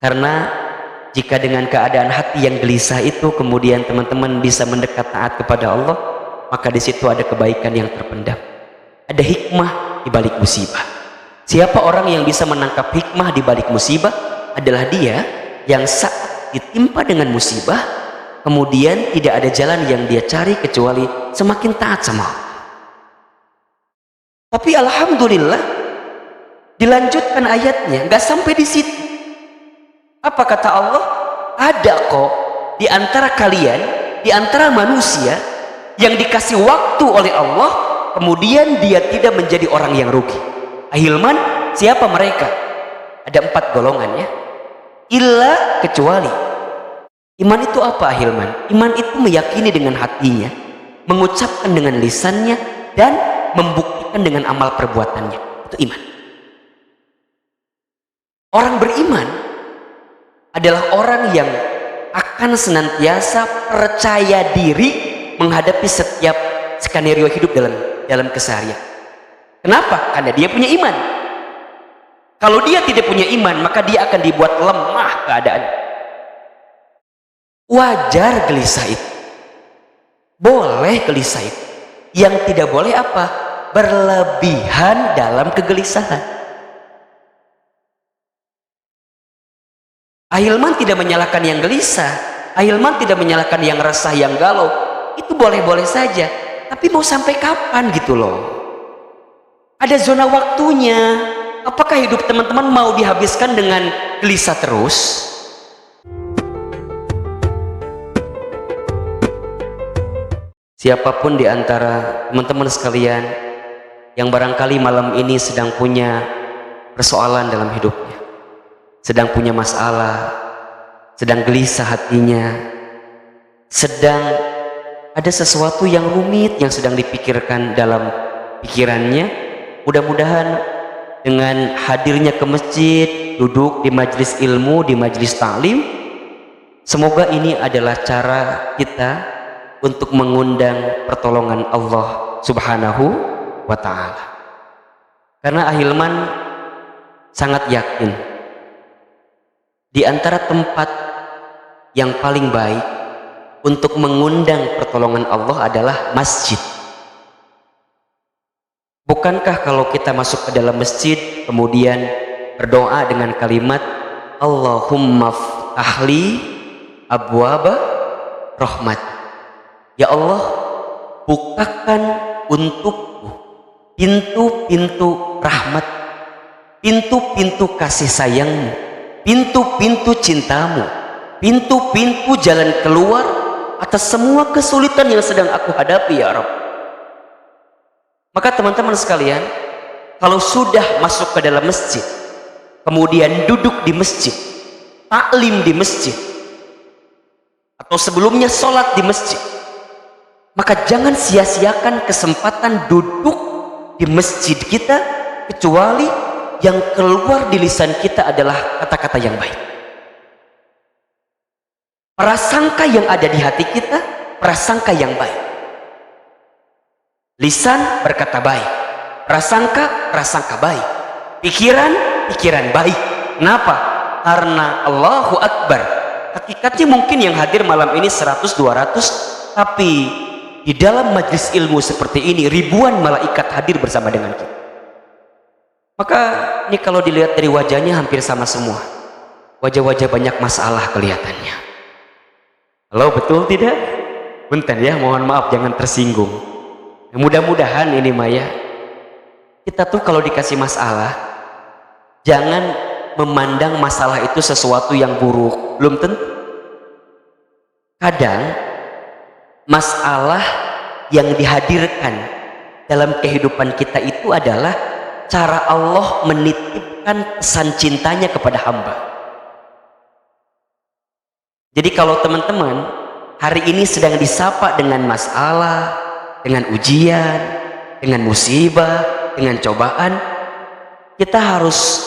Karena jika dengan keadaan hati yang gelisah itu kemudian teman-teman bisa mendekat taat kepada Allah, maka di situ ada kebaikan yang terpendam, ada hikmah di balik musibah. Siapa orang yang bisa menangkap hikmah di balik musibah adalah dia yang saat ditimpa dengan musibah kemudian tidak ada jalan yang dia cari kecuali semakin taat sama Allah. Tapi alhamdulillah dilanjutkan ayatnya, nggak sampai di situ. Apa kata Allah? Ada kok di antara kalian, di antara manusia yang dikasih waktu oleh Allah kemudian dia tidak menjadi orang yang rugi. Ahilman, siapa mereka? Ada 4 golongan ya. Illa, kecuali. Iman itu apa ahilman? Iman itu meyakini dengan hatinya, mengucapkan dengan lisannya, dan membuktikan dengan amal perbuatannya. Itu iman. Orang beriman adalah orang yang akan senantiasa percaya diri menghadapi setiap skenario hidup dalam keseharian. Kenapa? Karena dia punya iman. Kalau dia tidak punya iman, maka dia akan dibuat lemah keadaan. Wajar gelisah itu, boleh gelisah itu. Yang tidak boleh apa? Berlebihan dalam kegelisahan. Ahilman tidak menyalahkan yang gelisah, ahilman tidak menyalahkan yang resah, yang galau. Itu boleh-boleh saja, tapi mau sampai kapan gitu loh? Ada zona waktunya. Apakah hidup teman-teman mau dihabiskan dengan gelisah terus? Siapapun di antara teman-teman sekalian yang barangkali malam ini sedang punya persoalan dalam hidupnya, sedang punya masalah, sedang gelisah hatinya, sedang ada sesuatu yang rumit yang sedang dipikirkan dalam pikirannya, mudah-mudahan dengan hadirnya ke masjid, duduk di majelis ilmu, di majelis ta'lim, semoga ini adalah cara kita untuk mengundang pertolongan Allah Subhanahu wa ta'ala. Karena ahilman sangat yakin di antara tempat yang paling baik untuk mengundang pertolongan Allah adalah masjid. Bukankah kalau kita masuk ke dalam masjid kemudian berdoa dengan kalimat Allahumma ftahli abwaba rahmat, ya Allah bukakan untukku pintu-pintu rahmat, pintu-pintu kasih sayangmu, pintu-pintu cintamu, pintu-pintu jalan keluar atas semua kesulitan yang sedang aku hadapi ya Rabb. Maka teman-teman sekalian, kalau sudah masuk ke dalam masjid, kemudian duduk di masjid, taklim di masjid, atau sebelumnya sholat di masjid, maka jangan sia-siakan kesempatan duduk di masjid kita, kecuali yang keluar di lisan kita adalah kata-kata yang baik. Prasangka yang ada di hati kita, prasangka yang baik. Lisan berkata baik, prasangka baik, pikiran baik. Kenapa? Karena Allahu Akbar. Hakikatnya mungkin yang hadir malam ini 100-200, tapi di dalam majlis ilmu seperti ini ribuan malaikat hadir bersama dengan kita. Maka ini kalau dilihat dari wajahnya hampir sama semua. Wajah-wajah banyak masalah kelihatannya. Halo, betul tidak? Bentar ya, mohon maaf jangan tersinggung. Mudah-mudahan ini Maya, kita tuh kalau dikasih masalah jangan memandang masalah itu sesuatu yang buruk. Belum tentu. Kadang masalah yang dihadirkan dalam kehidupan kita itu adalah cara Allah menitipkan pesan cintanya kepada hamba. Jadi kalau teman-teman hari ini sedang disapa dengan masalah, dengan ujian, dengan musibah, dengan cobaan, kita harus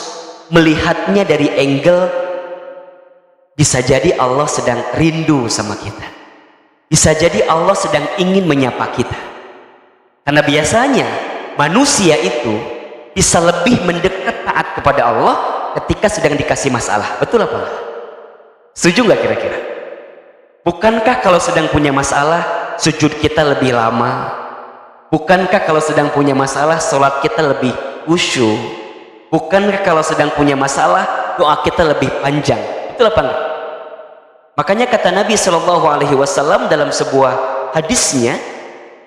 melihatnya dari angle bisa jadi Allah sedang rindu sama kita, bisa jadi Allah sedang ingin menyapa kita. Karena biasanya manusia itu bisa lebih mendekat taat kepada Allah ketika sedang dikasih masalah. Betul apa? Setuju nggak kira-kira? Bukankah kalau sedang punya masalah, sujud kita lebih lama? Bukankah kalau sedang punya masalah, sholat kita lebih khusyuk? Bukankah kalau sedang punya masalah, doa kita lebih panjang? Betul apa enggak? Makanya kata Nabi SAW dalam sebuah hadisnya,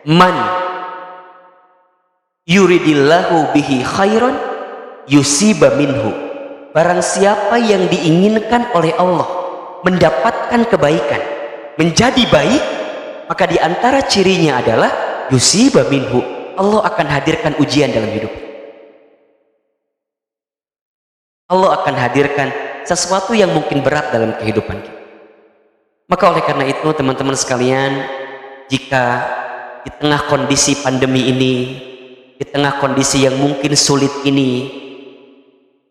man yuridillahu bihi khairan yusiba minhu. Barang siapa yang diinginkan oleh Allah mendapatkan kebaikan, menjadi baik, maka di antara cirinya adalah yusiba minhu. Allah akan hadirkan ujian dalam hidup. Allah akan hadirkan sesuatu yang mungkin berat dalam kehidupan kita. Maka oleh karena itu teman-teman sekalian, jika di tengah kondisi pandemi ini, di tengah kondisi yang mungkin sulit ini,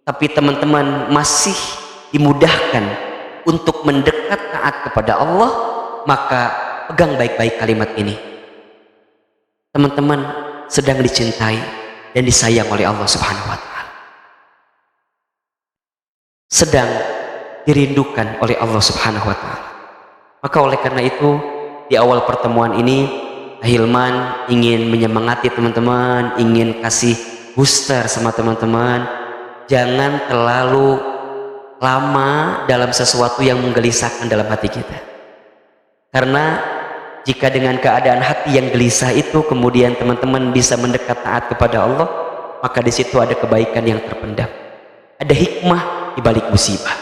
tapi teman-teman masih dimudahkan untuk mendekat taat kepada Allah, maka pegang baik-baik kalimat ini. Teman-teman sedang dicintai dan disayang oleh Allah Subhanahu wa Ta'ala, sedang dirindukan oleh Allah Subhanahu wa Ta'ala. Maka oleh karena itu di awal pertemuan ini Hilman ingin menyemangati teman-teman, ingin kasih booster sama teman-teman, jangan terlalu lama dalam sesuatu yang menggelisahkan dalam hati kita. Karena jika dengan keadaan hati yang gelisah itu kemudian teman-teman bisa mendekat taat kepada Allah, maka di situ ada kebaikan yang terpendam, ada hikmah di balik musibah.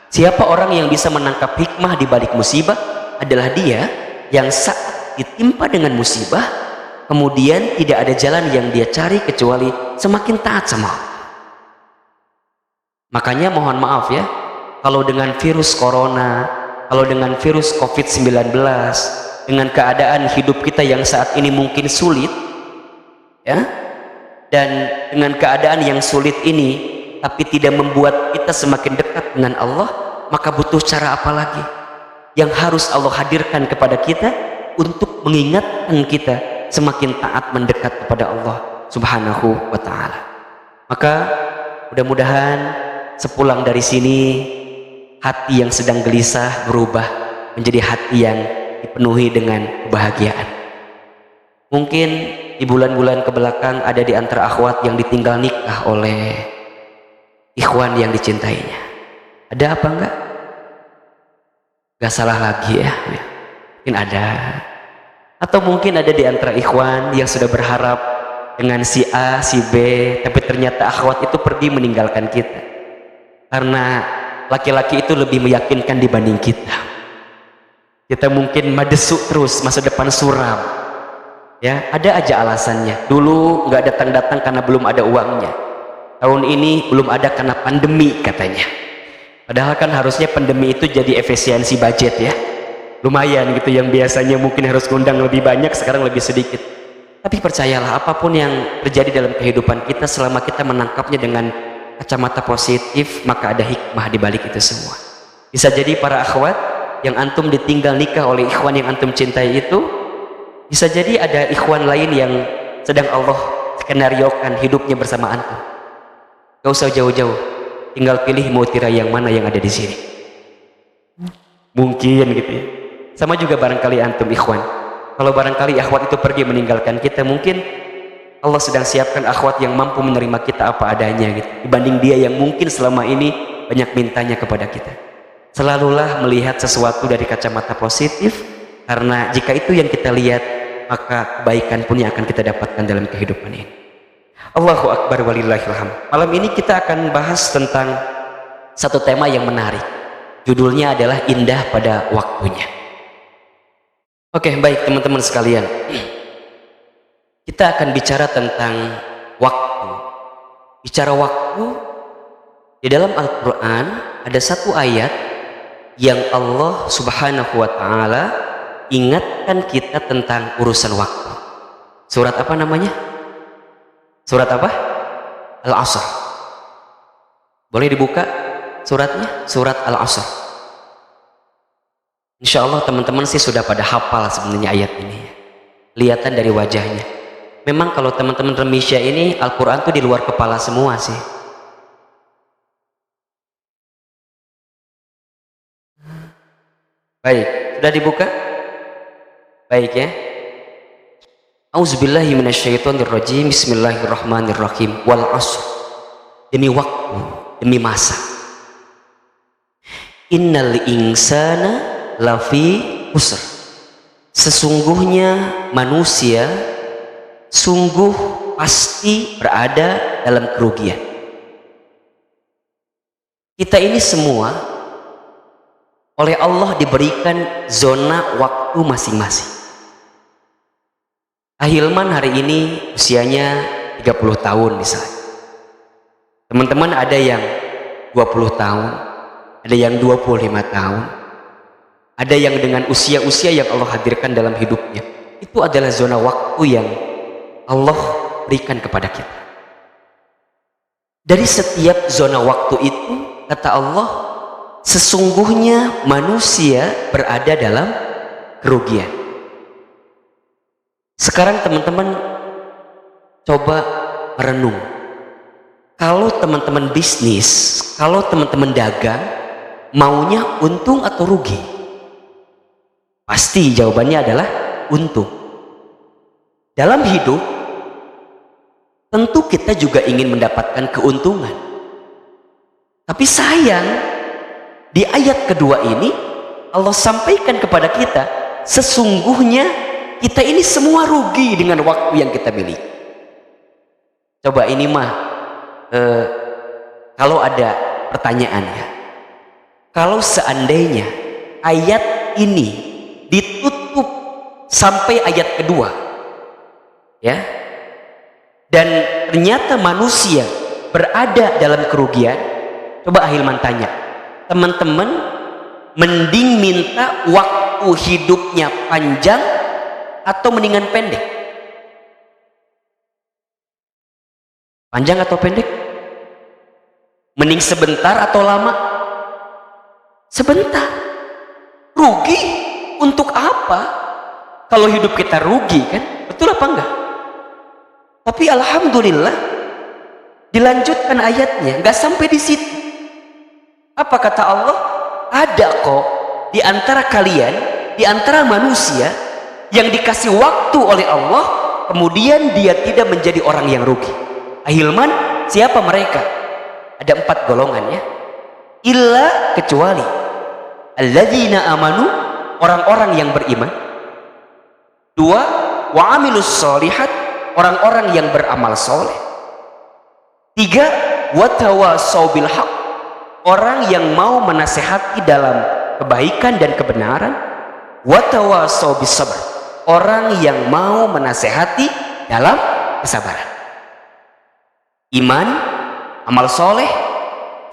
Siapa orang yang bisa menangkap hikmah di balik musibah adalah dia yang saat ditimpa dengan musibah kemudian tidak ada jalan yang dia cari kecuali semakin taat sama Allah. Makanya mohon maaf ya, kalau dengan virus corona, kalau dengan virus COVID-19, dengan keadaan hidup kita yang saat ini mungkin sulit ya, dan dengan keadaan yang sulit ini tapi tidak membuat kita semakin dekat dengan Allah, maka butuh cara apa lagi yang harus Allah hadirkan kepada kita untuk mengingatkan kita semakin taat mendekat kepada Allah Subhanahu wa Ta'ala. Maka mudah-mudahan sepulang dari sini hati yang sedang gelisah berubah menjadi hati yang dipenuhi dengan kebahagiaan. Mungkin di bulan-bulan kebelakang ada di antara akhwat yang ditinggal nikah oleh ikhwan yang dicintainya. Ada apa enggak? Gak salah lagi ya, mungkin ada. Atau mungkin ada di antara ikhwan yang sudah berharap dengan si A, si B, tapi ternyata akhwat itu pergi meninggalkan kita karena laki-laki itu lebih meyakinkan dibanding kita. Kita mungkin madesuk terus, masa depan suram ya, ada aja alasannya. Dulu nggak datang-datang karena belum ada uangnya, tahun ini belum ada karena pandemi katanya. Padahal kan harusnya pandemi itu jadi efisiensi budget ya, lumayan gitu, yang biasanya mungkin harus ngundang lebih banyak sekarang lebih sedikit. Tapi percayalah, apapun yang terjadi dalam kehidupan kita selama kita menangkapnya dengan kacamata positif, maka ada hikmah di balik itu semua. Bisa jadi para akhwat yang antum ditinggal nikah oleh ikhwan yang antum cintai itu, bisa jadi ada ikhwan lain yang sedang Allah skenariokan hidupnya bersama antum. Gak usah jauh-jauh, tinggal pilih mau tirai yang mana yang ada di sini. Mungkin gitu ya. Sama juga barangkali antum ikhwan, kalau barangkali akhwat itu pergi meninggalkan kita, mungkin Allah sedang siapkan akhwat yang mampu menerima kita apa adanya gitu, dibanding dia yang mungkin selama ini banyak mintanya kepada kita. Selalulah melihat sesuatu dari kacamata positif, karena jika itu yang kita lihat, maka kebaikan pun yang akan kita dapatkan dalam kehidupan ini. Allahu Akbar walillahilhamd. Malam ini kita akan bahas tentang satu tema yang menarik. Judulnya adalah indah pada waktunya. Oke, baik teman-teman sekalian. Kita akan bicara tentang waktu. Bicara waktu, di dalam Al-Quran ada satu ayat yang Allah Subhanahu wa Ta'ala ingatkan kita tentang urusan waktu. Surat apa namanya? Surat apa? Al-Asr. Boleh dibuka suratnya? Surat Al-Asr. Insya Allah teman-teman sih sudah pada hafal sebenarnya ayat ini. Kelihatan dari wajahnya. Memang kalau teman-teman remisya ini Al-Quran tuh di luar kepala semua sih. Baik, sudah dibuka? Baik ya. Auzubillahi minasyaitonirrajim. Bismillahirrahmanirrahim. Wal 'ashr. Demi waktu, demi masa. Innal insana lafi khusr. Sesungguhnya manusia sungguh pasti berada dalam kerugian. Kita ini semua oleh Allah diberikan zona waktu masing-masing. Ahilman hari ini usianya 30 tahun misalnya. Teman-teman ada yang 20 tahun, ada yang 25 tahun, ada yang dengan usia-usia yang Allah hadirkan dalam hidupnya. Itu adalah zona waktu yang Allah berikan kepada kita. Dari setiap zona waktu itu, kata Allah, sesungguhnya manusia berada dalam kerugian. Sekarang teman-teman coba merenung. Kalau teman-teman bisnis, kalau teman-teman dagang, maunya untung atau rugi? Pasti jawabannya adalah untung. Dalam hidup, tentu kita juga ingin mendapatkan keuntungan. Tapi sayang, di ayat kedua ini Allah sampaikan kepada kita, sesungguhnya kita ini semua rugi dengan waktu yang kita miliki. Coba ini mah kalau ada pertanyaannya, kalau seandainya ayat ini ditutup sampai ayat kedua, ya, dan ternyata manusia berada dalam kerugian, coba Ahilman tanya, teman-teman mending minta waktu hidupnya panjang atau mendingan pendek? Panjang atau pendek? Mending sebentar atau lama? Sebentar. Rugi untuk apa? Kalau hidup kita rugi kan? Betul apa enggak? Tapi alhamdulillah dilanjutkan ayatnya, enggak sampai di situ. Apa kata Allah? Ada kok di antara kalian, di antara manusia yang dikasih waktu oleh Allah, kemudian dia tidak menjadi orang yang rugi. Ahilman, siapa mereka? Ada 4 golongan ya. Illa, kecuali alladzina amanu, orang-orang yang beriman. 2, wa amilus sholihat, orang-orang yang beramal soleh. 3, wa tawassaw bil haq, orang yang mau menasehati dalam kebaikan dan kebenaran. Wa tawassaw bis sabr, orang yang mau menasehati dalam kesabaran. Iman, amal soleh,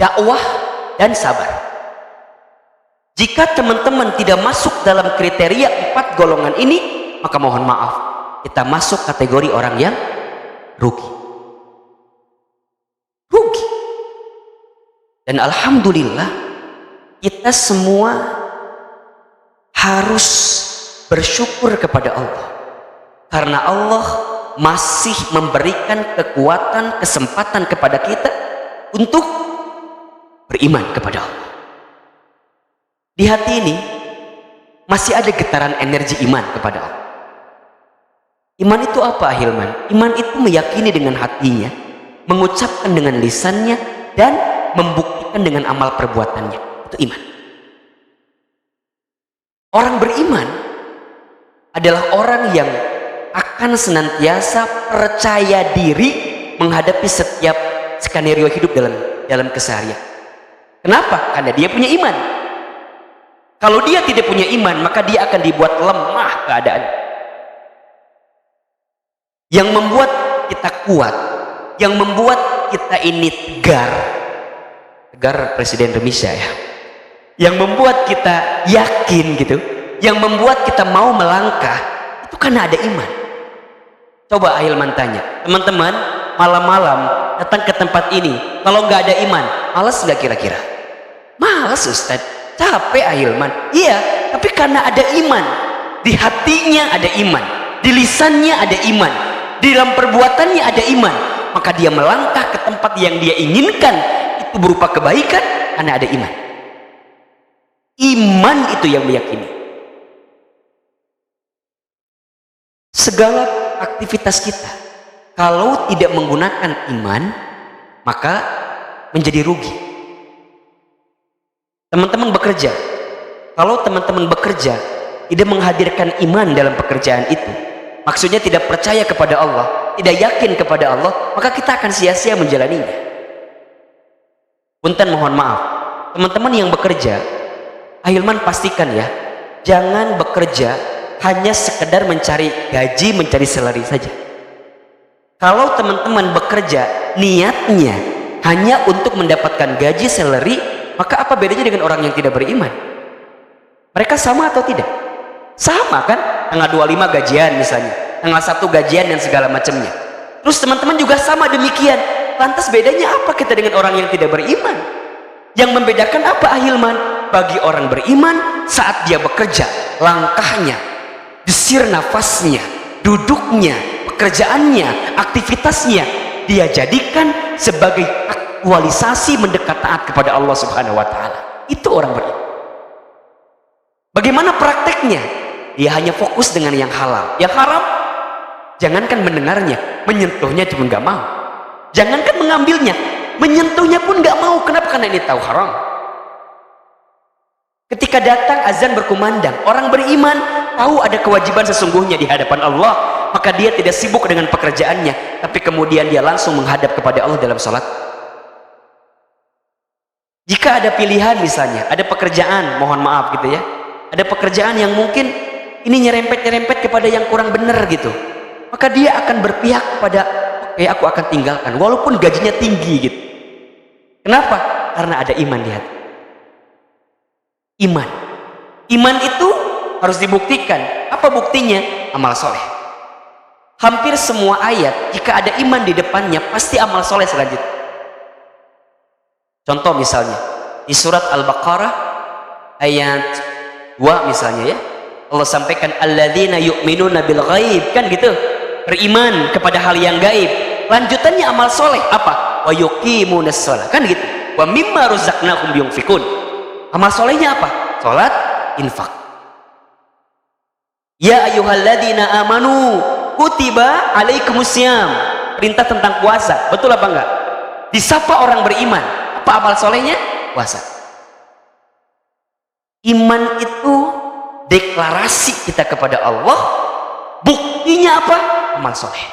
dakwah, dan sabar. Jika teman-teman tidak masuk dalam kriteria 4 golongan ini, maka mohon maaf, kita masuk kategori orang yang rugi. Rugi. Dan alhamdulillah, kita semua harus bersyukur kepada Allah, karena Allah masih memberikan kekuatan, kesempatan kepada kita untuk beriman kepada Allah. Di hati ini masih ada getaran energi iman kepada Allah. Iman itu apa, Ahilman? Iman itu meyakini dengan hatinya, mengucapkan dengan lisannya, dan membuktikan dengan amal perbuatannya. Itu iman. Orang beriman adalah orang yang akan senantiasa percaya diri menghadapi setiap skenario hidup dalam keseharian. Kenapa? Karena dia punya iman. Kalau dia tidak punya iman, maka dia akan dibuat lemah keadaan. Yang membuat kita kuat, yang membuat kita ini tegar Presiden Indonesia ya, yang membuat kita yakin gitu, yang membuat kita mau melangkah, itu karena ada iman. Coba Ahilman tanya, teman-teman malam-malam datang ke tempat ini, kalau nggak ada iman, malas nggak kira-kira? Malas Ustaz, capek Ahilman. Iya, tapi karena ada iman, di hatinya ada iman, di lisannya ada iman, di dalam perbuatannya ada iman, maka dia melangkah ke tempat yang dia inginkan, itu berupa kebaikan karena ada iman. Iman itu yang meyakini. Segala aktivitas kita kalau tidak menggunakan iman, maka menjadi rugi. Teman-teman bekerja, kalau teman-teman bekerja tidak menghadirkan iman dalam pekerjaan itu, maksudnya tidak percaya kepada Allah, tidak yakin kepada Allah, maka kita akan sia-sia menjalaninya. Punten, mohon maaf, teman-teman yang bekerja, ahilman pastikan ya, jangan bekerja hanya sekedar mencari gaji, mencari salary saja. Kalau teman-teman bekerja niatnya hanya untuk mendapatkan gaji, salary, maka apa bedanya dengan orang yang tidak beriman? Mereka sama atau tidak? Sama kan? Tanggal 25 gajian misalnya, tanggal 1 gajian dan segala macamnya. Terus teman-teman juga sama demikian. Lantas bedanya apa kita dengan orang yang tidak beriman? Yang membedakan apa, ahilman? Bagi orang beriman, saat dia bekerja, langkahnya, desir nafasnya, duduknya, pekerjaannya, aktivitasnya, dia jadikan sebagai aktualisasi mendekat taat kepada Allah Subhanahu wa Ta'ala. Itu orang beriman. Bagaimana prakteknya? Dia hanya fokus dengan yang halal. Yang haram, jangankan mendengarnya, menyentuhnya cuma nggak mau. Jangankan mengambilnya, menyentuhnya pun nggak mau. Kenapa? Karena ini tahu haram. Ketika datang azan berkumandang, orang beriman tahu ada kewajiban sesungguhnya di hadapan Allah, maka dia tidak sibuk dengan pekerjaannya, tapi kemudian dia langsung menghadap kepada Allah dalam sholat. Jika ada pilihan, misalnya ada pekerjaan, mohon maaf gitu ya, ada pekerjaan yang mungkin ini nyerempet-nyerempet kepada yang kurang benar gitu, maka dia akan berpihak kepada oke, aku akan tinggalkan walaupun gajinya tinggi gitu. Kenapa? Karena ada iman di hati. Iman itu harus dibuktikan. Apa buktinya? Amal soleh. Hampir semua ayat jika ada iman di depannya pasti amal soleh selanjutnya. Contoh misalnya di surat Al-Baqarah ayat 2 misalnya ya, Allah sampaikan alladzina yu'minuna bil ghaib, kan gitu, beriman kepada hal yang gaib. Lanjutannya amal soleh apa? Wa yuqimunas shalah, kan gitu. Wa mimma razaqnahum yunfikun. Amal solehnya apa? Salat, infak. Ya ayyuhalladzina amanu kutiba alaikumusiyam, perintah tentang puasa. Betul apa enggak? Disapa orang beriman, apa amal solehnya? Puasa. Iman itu deklarasi kita kepada Allah, buktinya apa? Amal soleh.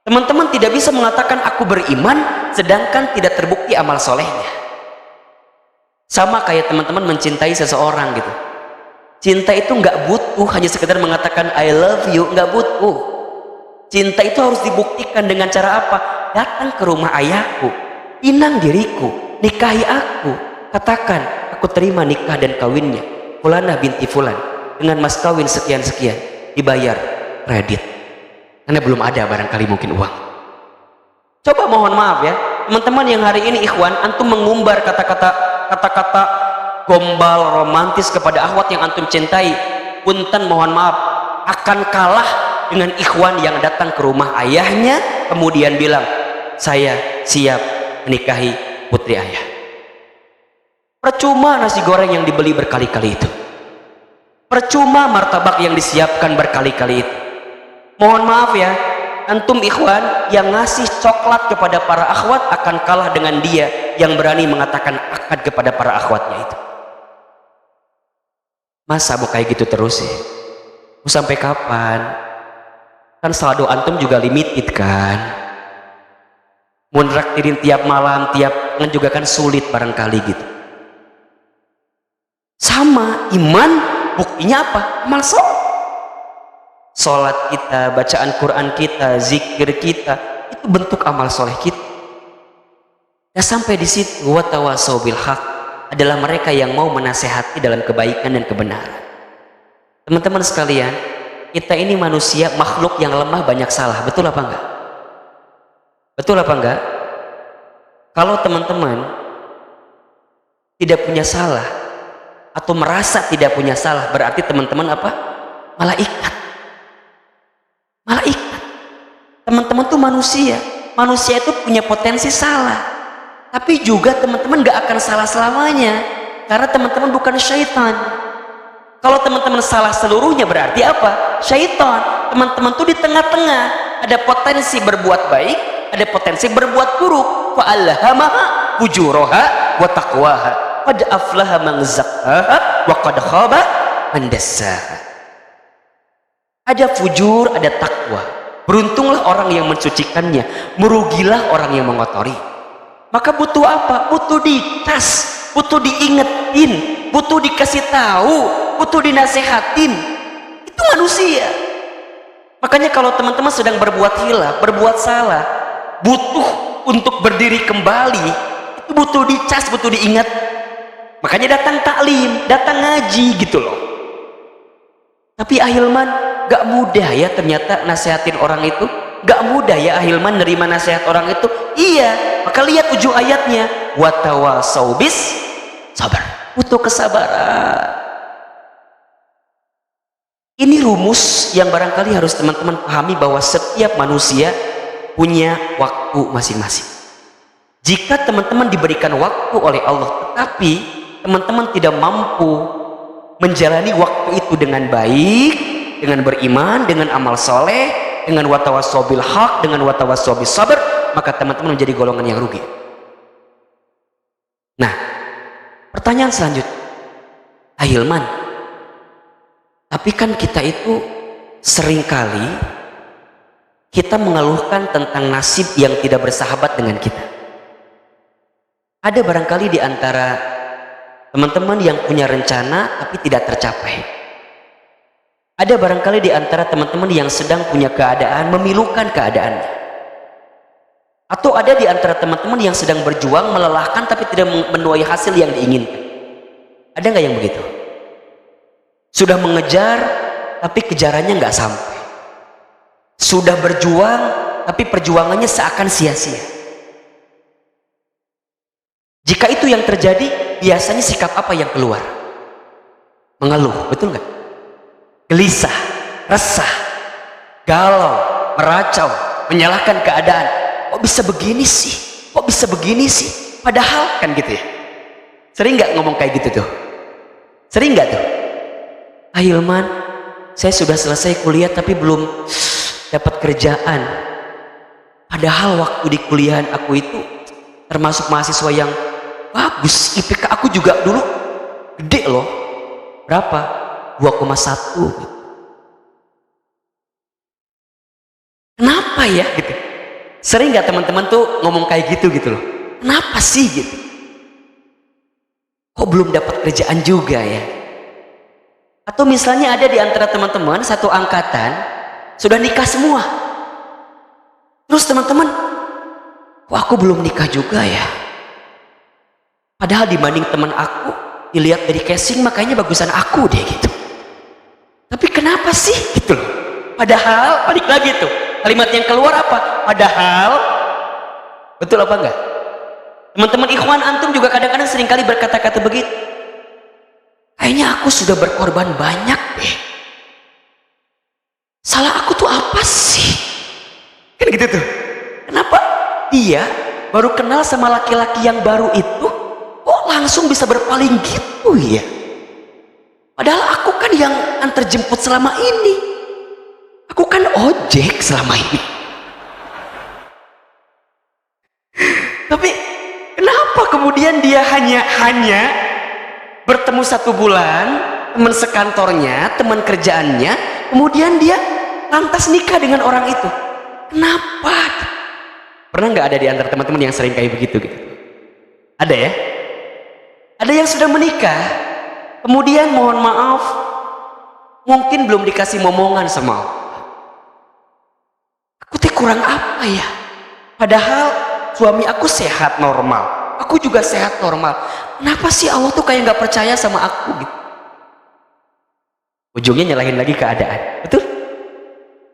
Teman-teman tidak bisa mengatakan aku beriman sedangkan tidak terbukti amal solehnya. Sama kayak teman-teman mencintai seseorang gitu. Cinta itu nggak butuh hanya sekedar mengatakan I love you, nggak butuh. Cinta itu harus dibuktikan dengan cara apa? Datang ke rumah ayahku, pinang diriku, nikahi aku, katakan aku terima nikah dan kawinnya Fulanah binti Fulan dengan mas kawin sekian-sekian, dibayar kredit, karena belum ada barangkali mungkin uang. Coba mohon maaf ya teman-teman yang hari ini ikhwan, antum mengumbar kata-kata gombal romantis kepada akhwat yang antum cintai, punten mohon maaf akan kalah dengan ikhwan yang datang ke rumah ayahnya kemudian bilang saya siap menikahi putri ayah. Percuma nasi goreng yang dibeli berkali-kali itu, percuma martabak yang disiapkan berkali-kali itu. Mohon maaf ya, antum ikhwan yang ngasih coklat kepada para akhwat akan kalah dengan dia yang berani mengatakan akad kepada para akhwatnya itu. Masa mau kayak gitu terus sih? Mau sampai kapan? Kan saldo antum juga limited kan? Mau nraktirin tiap malam, tiap kan juga kan sulit barangkali gitu. Sama iman, buktinya apa? Amal soleh. Sholat kita, bacaan Quran kita, zikir kita, itu bentuk amal soleh kita. Ya sampai di situ, watawasau bil haq adalah mereka yang mau menasehati dalam kebaikan dan kebenaran. Teman-teman sekalian, kita ini manusia makhluk yang lemah banyak salah, betul apa enggak? Betul apa enggak? Kalau teman-teman tidak punya salah atau merasa tidak punya salah, berarti teman-teman apa? Malaikat. Malaikat. Teman-teman tuh manusia. Manusia itu punya potensi salah. Tapi juga teman-teman gak akan salah selamanya. Karena teman-teman bukan syaitan. Kalau teman-teman salah seluruhnya berarti apa? Syaitan. Teman-teman tuh di tengah-tengah, ada potensi berbuat baik, ada potensi berbuat buruk. Fa alhamaha fujuraha wa taqwaha. Qad aflaha man zakkaha wa qad khaba man dassaha. Ada fujur, ada takwa. Beruntunglah orang yang mensucikannya, merugilah orang yang mengotori. Maka butuh apa? Butuh dicas, butuh diingetin, butuh dikasih tahu, butuh dinasehatin. Itu manusia. Makanya kalau teman-teman sedang berbuat hilaf, berbuat salah, butuh untuk berdiri kembali, itu butuh dicas, butuh diingat. Makanya datang taklim, datang ngaji gitu loh. Tapi Ahilman gak mudah ya ternyata nasehatin orang itu. Gak mudah ya Ahilman nerima nasihat orang itu. Iya, maka lihat ujung ayatnya, watawasau bis sabar, butuh kesabaran. Ini rumus yang barangkali harus teman-teman pahami, bahwa setiap manusia punya waktu masing-masing. Jika teman-teman diberikan waktu oleh Allah, tetapi teman-teman tidak mampu menjalani waktu itu dengan baik, dengan beriman, dengan amal soleh, dengan watawasau bil haq, dengan watawasau bis sabar, maka teman-teman menjadi golongan yang rugi. Nah, pertanyaan selanjutnya, Ahilman, tapi kan kita itu seringkali kita mengeluhkan tentang nasib yang tidak bersahabat dengan kita. Ada barangkali di antara teman-teman yang punya rencana tapi tidak tercapai. Ada barangkali di antara teman-teman yang sedang punya keadaan, memilukan keadaannya. Atau ada di antara teman-teman yang sedang berjuang, melelahkan tapi tidak menuai hasil yang diinginkan. Ada nggak yang begitu? Sudah mengejar tapi kejarannya nggak sampai. Sudah berjuang tapi perjuangannya seakan sia-sia. Jika itu yang terjadi, biasanya sikap apa yang keluar? Mengeluh, betul nggak? Gelisah, resah, galau, meracau, menyalahkan keadaan. Kok bisa begini sih? Kok bisa begini sih? Padahal kan gitu ya. Sering nggak ngomong kayak gitu tuh? Sering nggak tuh? Ahilman, saya sudah selesai kuliah tapi belum dapat kerjaan. Padahal waktu di kuliahan aku itu termasuk mahasiswa yang bagus. IPK aku juga dulu gede loh. Berapa? 2,1. Kenapa ya gitu? Sering nggak teman-teman tuh ngomong kayak gitu loh? Kenapa sih gitu? Kok belum dapat kerjaan juga ya? Atau misalnya ada di antara teman-teman satu angkatan sudah nikah semua. Terus teman-teman, kok aku belum nikah juga ya? Padahal dibanding teman aku, dilihat dari casing makanya bagusan aku deh gitu. Tapi kenapa sih gitu loh? Padahal, balik lagi tuh, kalimat yang keluar apa? Padahal, betul apa enggak? Teman-teman ikhwan antum juga kadang-kadang seringkali berkata-kata begitu. Kayaknya aku sudah berkorban banyak deh. Salah aku tuh apa sih? Kan gitu tuh. Kenapa dia baru kenal sama laki-laki yang baru itu kok langsung bisa berpaling gitu ya? Padahal aku kan yang antar jemput selama ini. Aku kan ojek selama ini. Tapi kenapa kemudian dia hanya bertemu 1 bulan, teman sekantornya, teman kerjaannya, kemudian dia lantas nikah dengan orang itu? Kenapa? Pernah nggak ada di antara teman-teman yang sering kayak begitu gitu? Ada ya? Ada yang sudah menikah, kemudian mohon maaf, mungkin belum dikasih momongan sama Allah. Aku kurang apa ya? Padahal suami aku sehat normal, aku juga sehat normal. Kenapa sih Allah tuh kayak nggak percaya sama aku gitu? Ujungnya nyalahin lagi keadaan, betul?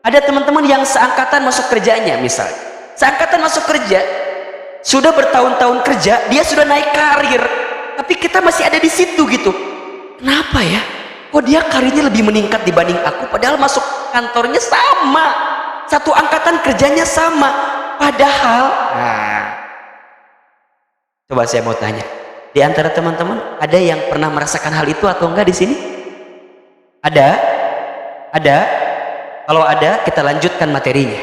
Ada teman-teman yang seangkatan masuk kerjanya misalnya, seangkatan masuk kerja, sudah bertahun-tahun kerja, dia sudah naik karir, tapi kita masih ada di situ gitu. Kenapa ya? Kok dia karirnya lebih meningkat dibanding aku? Padahal masuk kantornya sama, satu angkatan kerjanya sama. Padahal, nah, coba saya mau tanya, Di antara teman-teman ada yang pernah merasakan hal itu atau enggak di sini? Ada? Ada? Kalau ada, kita lanjutkan materinya.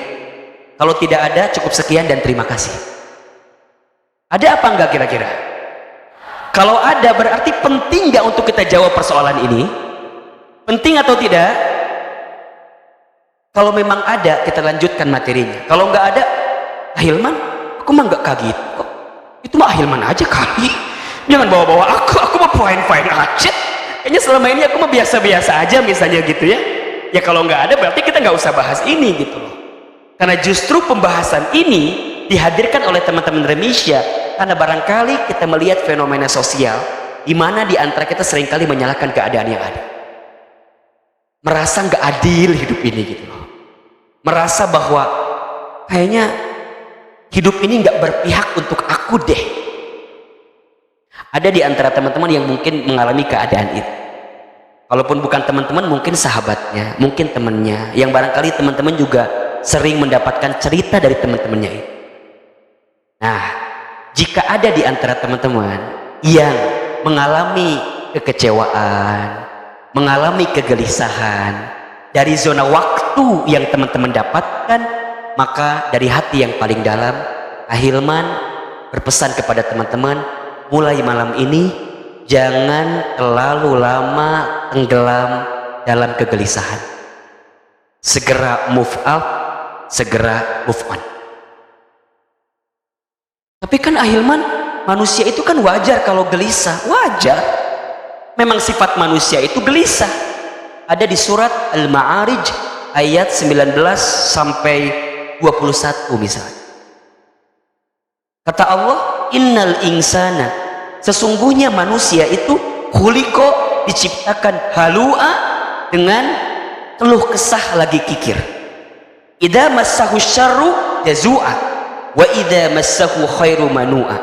Kalau tidak ada, cukup sekian dan terima kasih. Ada apa enggak kira-kira? Kalau ada, berarti penting enggak untuk kita jawab persoalan ini? Penting atau tidak? Kalau memang ada, kita lanjutkan materinya. Kalau enggak ada, Hilman, aku mah enggak kaget kok. Itu mah Hilman aja kali. Jangan bawa-bawa aku mah fine-fine aja. Kayaknya selama ini aku mah biasa-biasa aja misalnya gitu ya. Ya kalau nggak ada berarti kita nggak usah bahas ini gitu loh. Karena justru pembahasan ini dihadirkan oleh teman-teman Remisya karena barangkali kita melihat fenomena sosial di mana di antara kita seringkali menyalahkan keadaan yang ada. Merasa nggak adil hidup ini gitu loh. Merasa bahwa kayaknya hidup ini nggak berpihak untuk aku deh. Ada di antara teman-teman yang mungkin mengalami keadaan itu. Kalaupun bukan teman-teman, mungkin sahabatnya, mungkin temannya, yang barangkali teman-teman juga sering mendapatkan cerita dari teman-temannya itu. Nah, jika ada di antara teman-teman yang mengalami kekecewaan, mengalami kegelisahan dari zona waktu yang teman-teman dapatkan, maka dari hati yang paling dalam, Ahilman berpesan kepada teman-teman, mulai malam ini jangan terlalu lama tenggelam dalam kegelisahan. Segera move out, segera move on. Tapi kan Ahilman, manusia itu kan wajar kalau gelisah, wajar. Memang sifat manusia itu gelisah. Ada di surat Al-Ma'arij ayat 19 sampai 21 misalnya. Kata Allah, innal insana, sesungguhnya manusia itu khuliqo, diciptakan halu'a, dengan keluh kesah lagi kikir. Idza massahu syarru jazua wa idza massahu khairu manua.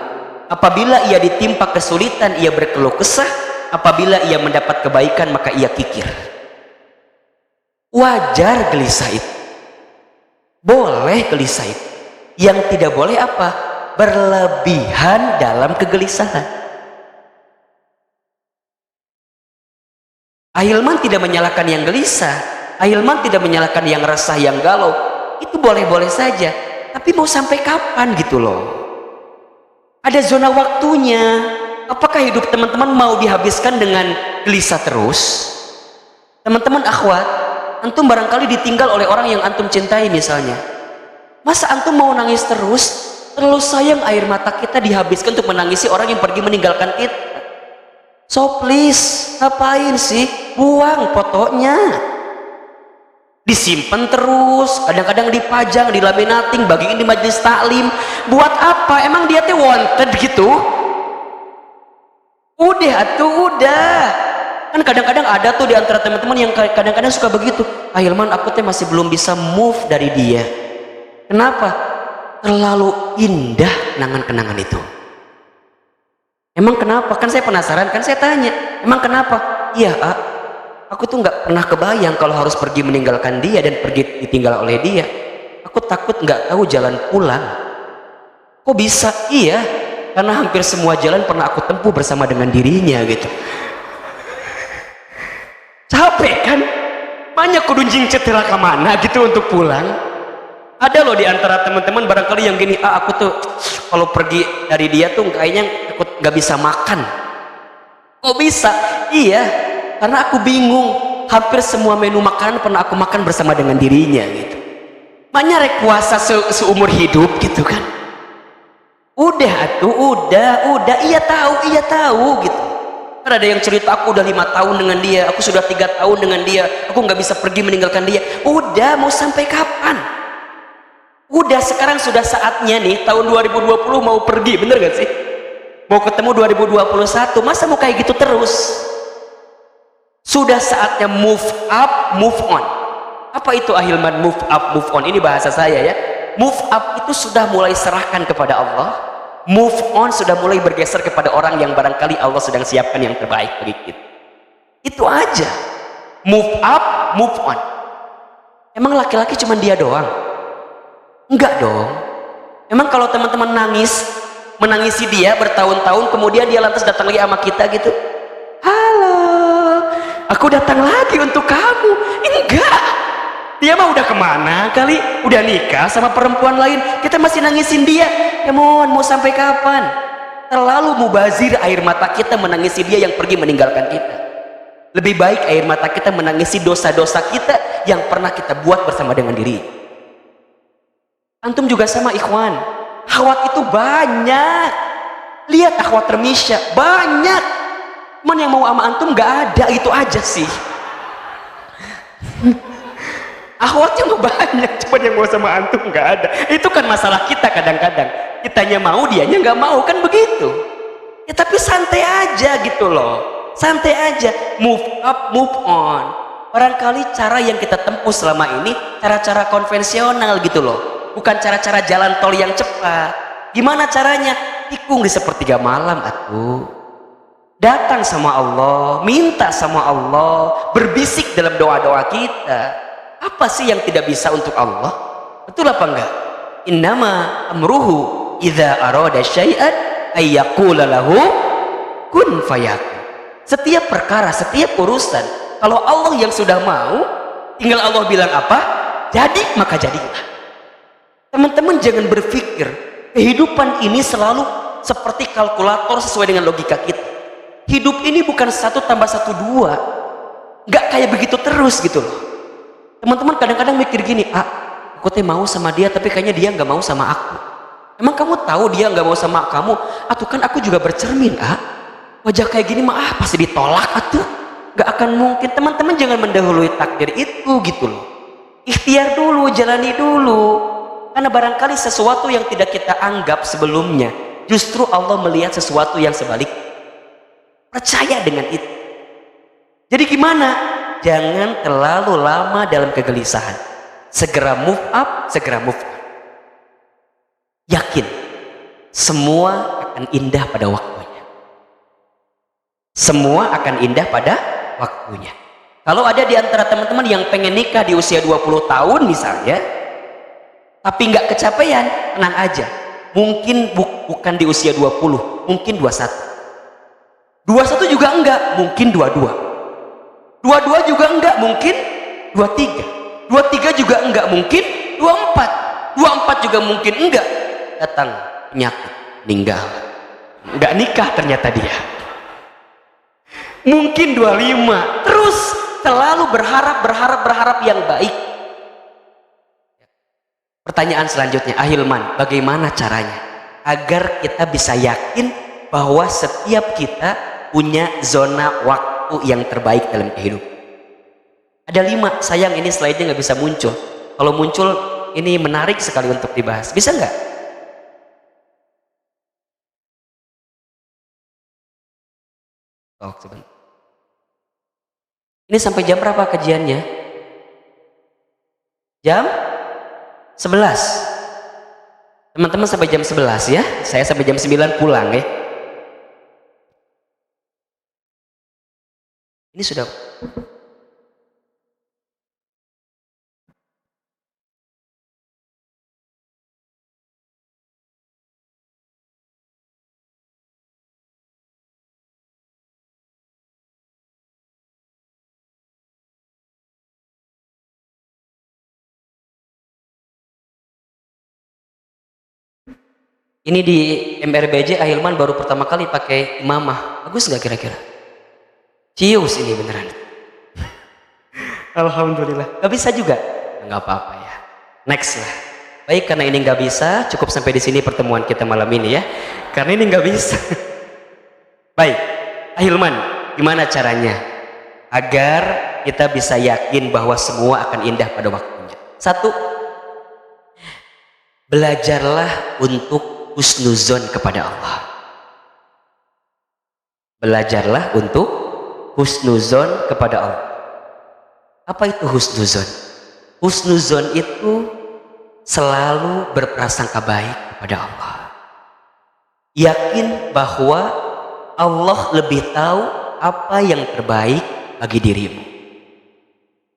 Apabila ia ditimpa kesulitan ia berkeluh kesah, apabila ia mendapat kebaikan maka ia kikir. Wajar gelisah itu, boleh gelisah itu. Yang tidak boleh apa? Berlebihan dalam kegelisahan. Ahilman tidak menyalahkan yang gelisah, Ahilman tidak menyalahkan yang resah, yang galau. Itu boleh-boleh saja, tapi mau sampai kapan gitu loh? Ada zona waktunya. Apakah hidup teman-teman mau dihabiskan dengan gelisah terus? Teman-teman akhwat, antum barangkali ditinggal oleh orang yang antum cintai misalnya. Masa antum mau nangis terus? Terlalu sayang air mata kita dihabiskan untuk menangisi orang yang pergi meninggalkan kita. So please, ngapain sih? Buang fotonya, disimpan terus, kadang-kadang dipajang, dilaminating, bagiin di majelis taklim. Buat apa? Emang dia teh wanted gitu? Udah atuh, udah. Kan kadang-kadang ada tuh di antara teman-teman yang kadang-kadang suka begitu. Ahilman, aku teh masih belum bisa move dari dia. Kenapa? Terlalu indah kenangan-kenangan itu. Emang kenapa? Kan saya penasaran, kan saya tanya, emang kenapa? Iya, aku tuh nggak pernah kebayang kalau harus pergi meninggalkan dia dan pergi ditinggal oleh dia. Aku takut nggak tahu jalan pulang. Kok bisa? Iya, karena hampir semua jalan pernah aku tempuh bersama dengan dirinya gitu. Capek kan? Banyak kudunjing cetera ke mana gitu untuk pulang. Ada loh di antara teman-teman barangkali yang gini, aku tuh kalau pergi dari dia tuh kayaknya aku nggak bisa makan. Kok bisa? Iya, karena aku bingung. Hampir semua menu makanan pernah aku makan bersama dengan dirinya gitu. Makanya rek puasa seumur hidup gitu kan. Udah tuh, udah, iya tahu gitu. Kan ada yang cerita, aku udah 5 tahun dengan dia, aku sudah 3 tahun dengan dia, aku nggak bisa pergi meninggalkan dia. Udah, mau sampai kapan? Udah, sekarang sudah saatnya nih, tahun 2020 mau pergi, bener gak sih? Mau ketemu 2021, masa mau kayak gitu terus? Sudah saatnya move up, move on. Apa itu Ahilman move up, move on? Ini bahasa saya ya. Move up itu sudah mulai serahkan kepada Allah. Move on sudah mulai bergeser kepada orang yang barangkali Allah sedang siapkan yang terbaik bagi kita. Itu aja. Move up, move on. Emang laki-laki cuma dia doang? Enggak dong. Emang kalau teman-teman nangis menangisi dia bertahun-tahun, kemudian dia lantas datang lagi sama kita gitu, halo, aku datang lagi untuk kamu. Enggak, dia mah udah kemana kali, udah nikah sama perempuan lain, kita masih nangisin dia. Ya mohon, mau sampai kapan? Terlalu mubazir air mata kita menangisi dia yang pergi meninggalkan kita. Lebih baik air mata kita menangisi dosa-dosa kita yang pernah kita buat bersama dengan diri. Antum juga sama ikhwan, akhwat itu banyak. Lihat akhwat Remisya banyak, cuman yang mau sama antum gak ada, itu aja sih. Akhwatnya mah banyak, cuman yang mau sama antum gak ada. Itu kan masalah kita kadang-kadang, kitanya mau dianya gak mau, kan begitu ya. Tapi santai aja gitu loh, santai aja, move up, move on. Barangkali cara yang kita tempuh selama ini cara-cara konvensional gitu loh, bukan cara-cara jalan tol yang cepat. Gimana caranya? Tikung di sepertiga malam atuh, datang sama Allah, minta sama Allah, berbisik dalam doa-doa kita. Apa sih yang tidak bisa untuk Allah? Betul apa enggak? Innama amruhu idza arada syai'an ayyaqula lahu kun fayakun. Setiap perkara, setiap urusan, kalau Allah yang sudah mau, tinggal Allah bilang apa, jadi maka jadilah. Teman-teman jangan berpikir kehidupan ini selalu seperti kalkulator sesuai dengan logika kita. Hidup ini bukan 1 tambah 1 2, nggak kayak begitu terus gitu loh. Teman-teman kadang-kadang mikir gini, aku teh mau sama dia tapi kayaknya dia nggak mau sama aku. Emang kamu tahu dia nggak mau sama kamu? Atuh kan aku juga bercermin, wajah kayak gini mah pasti ditolak atuh, nggak akan mungkin. Teman-teman jangan mendahului takdir itu gitu loh. Ikhtiar dulu, jalani dulu. Karena barangkali sesuatu yang tidak kita anggap sebelumnya, justru Allah melihat sesuatu yang sebalik. Percaya dengan itu. Jadi gimana? Jangan terlalu lama dalam kegelisahan. Segera move up, segera move on. Yakin, semua akan indah pada waktunya. Semua akan indah pada waktunya. Kalau ada di antara teman-teman yang pengen nikah di usia 20 tahun misalnya, tapi nggak kecapean, tenang aja. Mungkin bukan di usia 20, mungkin 21. 21 juga enggak, mungkin 22. 22 juga enggak, mungkin 23. 23 juga enggak, mungkin 24. 24 juga mungkin enggak. Datang penyakit, meninggal. Enggak nikah ternyata dia. Mungkin 25. Terus selalu berharap yang baik. Pertanyaan selanjutnya, Ahilman, bagaimana caranya agar kita bisa yakin bahwa setiap kita punya zona waktu yang terbaik dalam kehidupan? Ada 5, sayang ini slide-nya nggak bisa muncul. Kalau muncul ini menarik sekali untuk dibahas. Bisa nggak? Oh, sebentar. Ini sampai jam berapa kajiannya? Jam 11. Teman-teman sampai jam 11 ya. Saya sampai jam 9 pulang ya. Ini sudah. Ini di MRBJ Ahilman baru pertama kali pakai imamah. Bagus nggak kira-kira? Cius ini beneran. Alhamdulillah. Gak bisa juga? Nggak apa-apa ya. Next lah. Baik, karena ini nggak bisa, cukup sampai di sini pertemuan kita malam ini ya. Karena ini nggak bisa. Baik, Ahilman, gimana caranya agar kita bisa yakin bahwa semua akan indah pada waktunya? 1, belajarlah untuk husnuzon kepada Allah. Belajarlah untuk husnuzon kepada Allah. Apa itu husnuzon? Husnuzon itu selalu berprasangka baik kepada Allah. Yakin bahwa Allah lebih tahu apa yang terbaik bagi dirimu.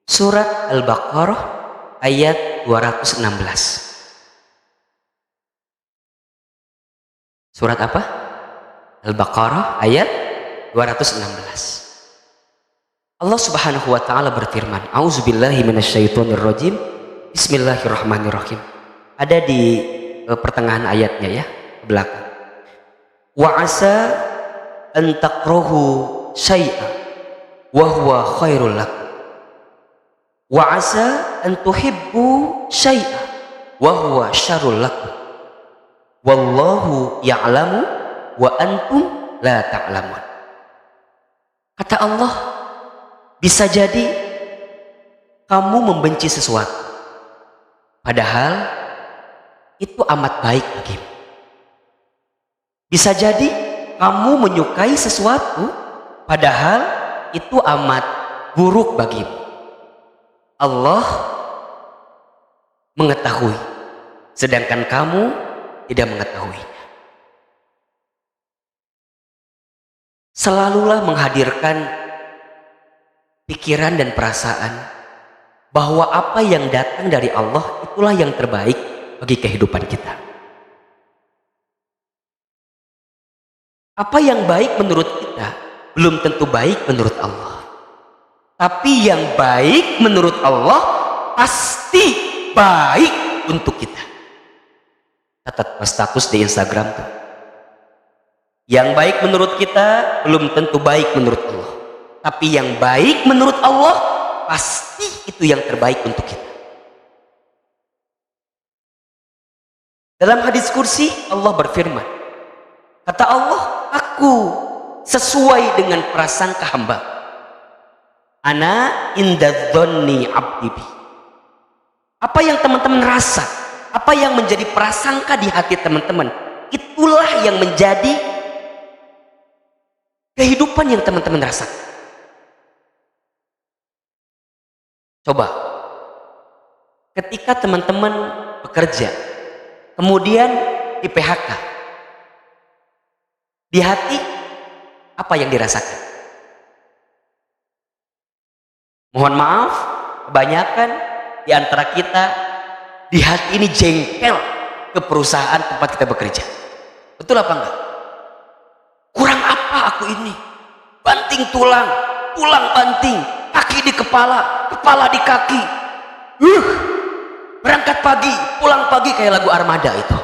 Surat Al-Baqarah ayat 216. Surat apa? Al-Baqarah ayat 216. Allah Subhanahu wa taala berfirman, A'udzubillahi minasyaitonirrajim. Bismillahirrahmanirrahim. Ada di pertengahan ayatnya ya, ke belakang. Wa asa an takrahu syai'an wa huwa khairul lakum. Wa asa an tuhibbu syai'an wa huwa syarrul lakum. Wallahu ya'lamu wa antum la ta'lamun. Kata Allah, bisa jadi kamu membenci sesuatu, padahal itu amat baik bagimu. Bisa jadi kamu menyukai sesuatu, padahal itu amat buruk bagimu. Allah mengetahui, sedangkan kamu tidak mengetahuinya. Selalulah menghadirkan pikiran dan perasaan bahwa apa yang datang dari Allah itulah yang terbaik bagi kehidupan kita. Apa yang baik menurut kita belum tentu baik menurut Allah. Tapi yang baik menurut Allah pasti baik untuk kita. Catat status di Instagram tuh. Yang baik menurut kita belum tentu baik menurut Allah. Tapi yang baik menurut Allah pasti itu yang terbaik untuk kita. Dalam hadis kursi Allah berfirman, kata Allah, aku sesuai dengan prasangka hamba. Ana inda dzanni abdi bi. Apa yang teman-teman rasa, apa yang menjadi prasangka di hati teman-teman, itulah yang menjadi kehidupan yang teman-teman rasakan. Coba, ketika teman-teman bekerja, kemudian di PHK, di hati apa yang dirasakan? Mohon maaf, kebanyakan di antara kita di hati ini jengkel ke perusahaan tempat kita bekerja. Betul apa enggak? Kurang apa aku ini? Banting tulang, tulang banting, kaki di kepala, kepala di kaki. Berangkat pagi, pulang pagi kayak lagu Armada itu.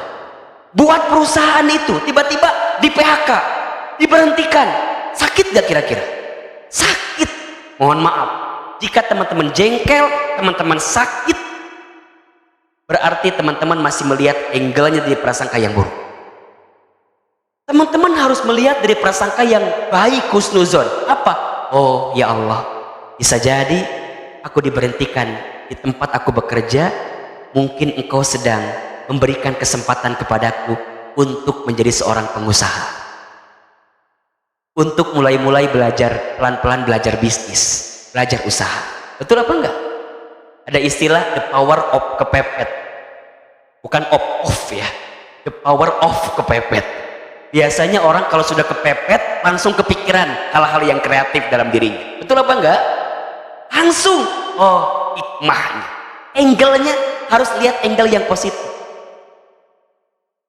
Buat perusahaan itu tiba-tiba di PHK, diberhentikan. Sakit gak kira-kira? Sakit. Mohon maaf, jika teman-teman jengkel, teman-teman sakit, berarti teman-teman masih melihat angle-nya dari prasangka yang buruk. Teman-teman harus melihat dari prasangka yang baik, husnuzon. Apa? Oh ya Allah, bisa jadi aku diberhentikan di tempat aku bekerja, mungkin engkau sedang memberikan kesempatan kepadaku untuk menjadi seorang pengusaha, untuk mulai-mulai belajar, pelan-pelan belajar bisnis, belajar usaha. Betul apa enggak? Ada istilah the power of kepepet, bukan off ya, the power of kepepet. Biasanya orang kalau sudah kepepet langsung kepikiran hal-hal yang kreatif dalam dirinya. Betul apa enggak? Langsung, oh hikmahnya, angle-nya harus lihat angle yang positif.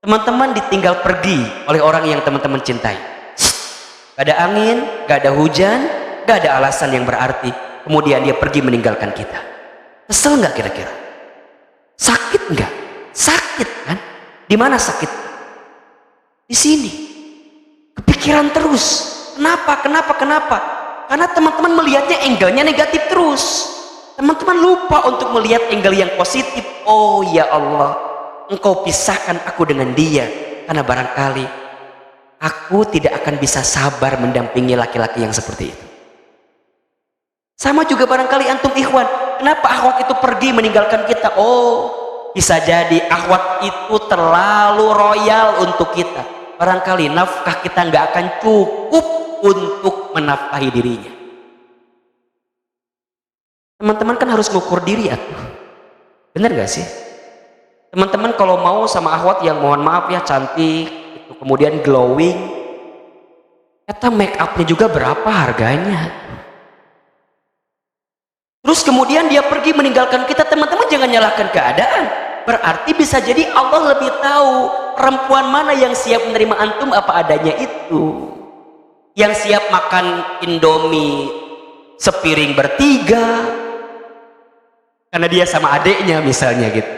Teman-teman ditinggal pergi oleh orang yang teman-teman cintai. Gak ada angin, gak ada hujan, gak ada alasan yang berarti, kemudian dia pergi meninggalkan kita. Kesel nggak kira-kira? Sakit nggak? Sakit kan? Di mana sakit? Di sini. Kepikiran terus. Kenapa? Karena teman-teman melihatnya angle-nya negatif terus. Teman-teman lupa untuk melihat angle yang positif. Oh ya Allah, engkau pisahkan aku dengan dia, karena barangkali aku tidak akan bisa sabar mendampingi laki-laki yang seperti itu. Sama juga barangkali antum ikhwan, kenapa akhwat itu pergi meninggalkan kita? Oh, bisa jadi akhwat itu terlalu royal untuk kita. Barangkali nafkah kita nggak akan cukup untuk menafkahi dirinya. Teman-teman kan harus ngukur diri atuh. Bener gak sih? Teman-teman kalau mau sama akhwat yang mohon maaf ya cantik, itu kemudian glowing, kata make upnya juga berapa harganya? Terus kemudian dia pergi meninggalkan kita, teman-teman jangan nyalahkan keadaan. Berarti bisa jadi Allah lebih tahu perempuan mana yang siap menerima antum apa adanya itu. Yang siap makan Indomie sepiring bertiga karena dia sama adiknya misalnya gitu.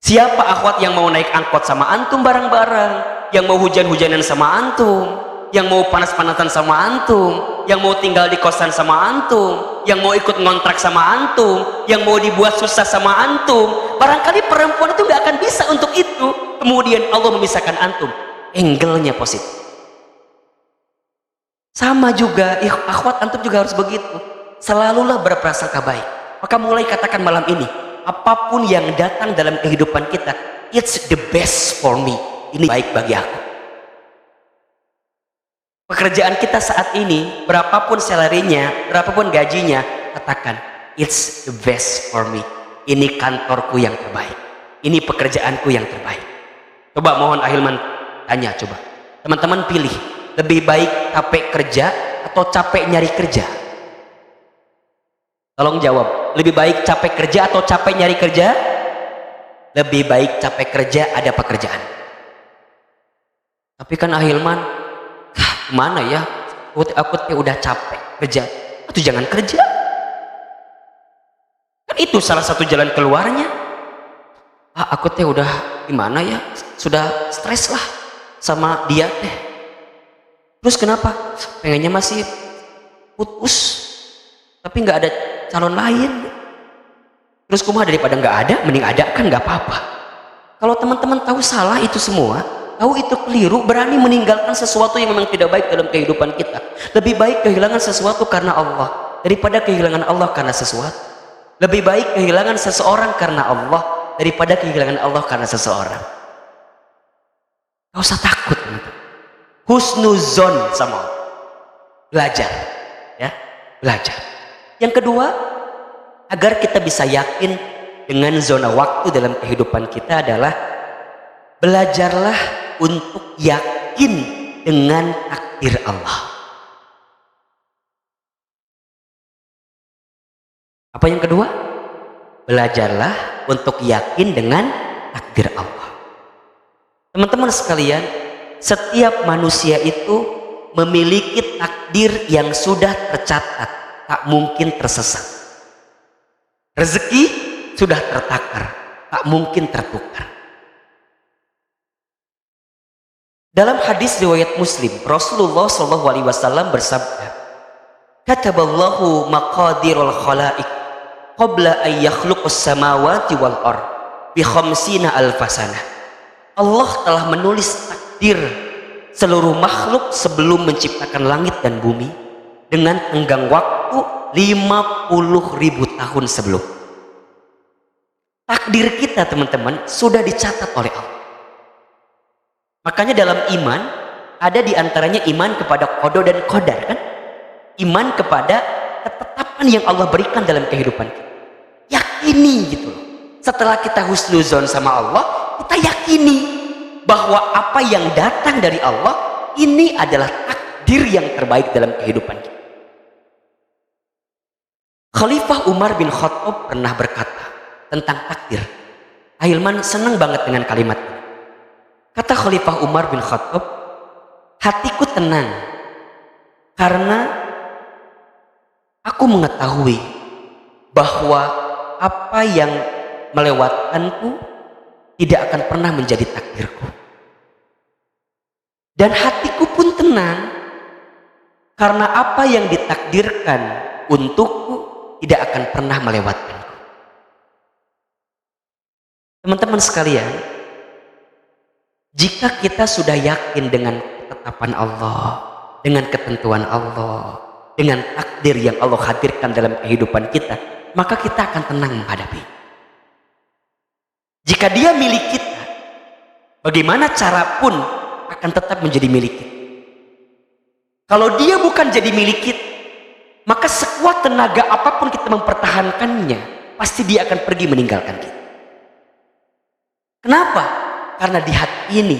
Siapa akhwat yang mau naik angkot sama antum bareng-bareng, yang mau hujan-hujanan sama antum, yang mau panas-panasan sama antum, yang mau tinggal di kosan sama antum, yang mau ikut ngontrak sama antum, yang mau dibuat susah sama antum. Barangkali perempuan itu nggak akan bisa untuk itu. Kemudian Allah memisahkan antum, angle-nya positif. Sama juga akhwat, antum juga harus begitu. Selalulah berprasangka baik. Maka mulai katakan malam ini, apapun yang datang dalam kehidupan kita, it's the best for me. Ini baik bagi aku. Pekerjaan kita saat ini, berapapun salarinya, berapapun gajinya, katakan, it's the best for me. Ini kantorku yang terbaik. Ini pekerjaanku yang terbaik. Coba mohon Ahilman tanya, coba. Teman-teman pilih, lebih baik capek kerja atau capek nyari kerja? Tolong jawab, lebih baik capek kerja atau capek nyari kerja? Lebih baik capek kerja, ada pekerjaan. Tapi kan Ahilman, mana ya, aku udah capek kerja, atau jangan kerja. Kan itu salah satu jalan keluarnya. Aku udah gimana ya, sudah stres lah sama dia teh. Terus kenapa? Pengennya masih putus, tapi nggak ada calon lain. Terus kumaha, daripada nggak ada, mending ada kan nggak apa-apa. Kalau teman-teman tahu salah itu semua, tahu itu keliru, berani meninggalkan sesuatu yang memang tidak baik dalam kehidupan kita. Lebih baik kehilangan sesuatu karena Allah daripada kehilangan Allah karena sesuatu. Lebih baik kehilangan seseorang karena Allah daripada kehilangan Allah karena seseorang. Gak usah takut, husnuzon sama Allah. Belajar, ya, belajar. Yang kedua, agar kita bisa yakin dengan zona waktu dalam kehidupan kita adalah belajarlah untuk yakin dengan takdir Allah. Apa yang kedua? Belajarlah untuk yakin dengan takdir Allah. Teman-teman sekalian, setiap manusia itu memiliki takdir yang sudah tercatat, tak mungkin tersesat. Rezeki sudah tertakar, tak mungkin tertukar. Dalam hadis riwayat Muslim, Rasulullah SAW bersabda, "Kataballahu maqadirul khalaiq qabla an yakhluqus samawati wal ard bi khamsina alfasana." Allah telah menulis takdir seluruh makhluk sebelum menciptakan langit dan bumi dengan tenggang waktu 50.000 tahun sebelum. Takdir kita, teman-teman, sudah dicatat oleh Allah. Makanya dalam iman ada diantaranya iman kepada qada dan qadar, kan? Iman kepada ketetapan yang Allah berikan dalam kehidupan kita. Yakini gitu loh. Setelah kita husnuzon sama Allah, kita yakini bahwa apa yang datang dari Allah ini adalah takdir yang terbaik dalam kehidupan kita. Khalifah Umar bin Khattab pernah berkata tentang takdir. Ahilman senang banget dengan kalimat ini. Kata Khalifah Umar bin Khattab, hatiku tenang karena aku mengetahui bahwa apa yang melewatkanku tidak akan pernah menjadi takdirku. Dan hatiku pun tenang karena apa yang ditakdirkan untukku tidak akan pernah melewatkanku. Teman-teman sekalian, jika kita sudah yakin dengan ketetapan Allah, dengan ketentuan Allah, dengan takdir yang Allah hadirkan dalam kehidupan kita, maka kita akan tenang menghadapi. Jika dia milik kita, bagaimana cara pun akan tetap menjadi milik kita. Kalau dia bukan jadi milik kita, maka sekuat tenaga apapun kita mempertahankannya, pasti dia akan pergi meninggalkan kita. Kenapa? Karena di hati ini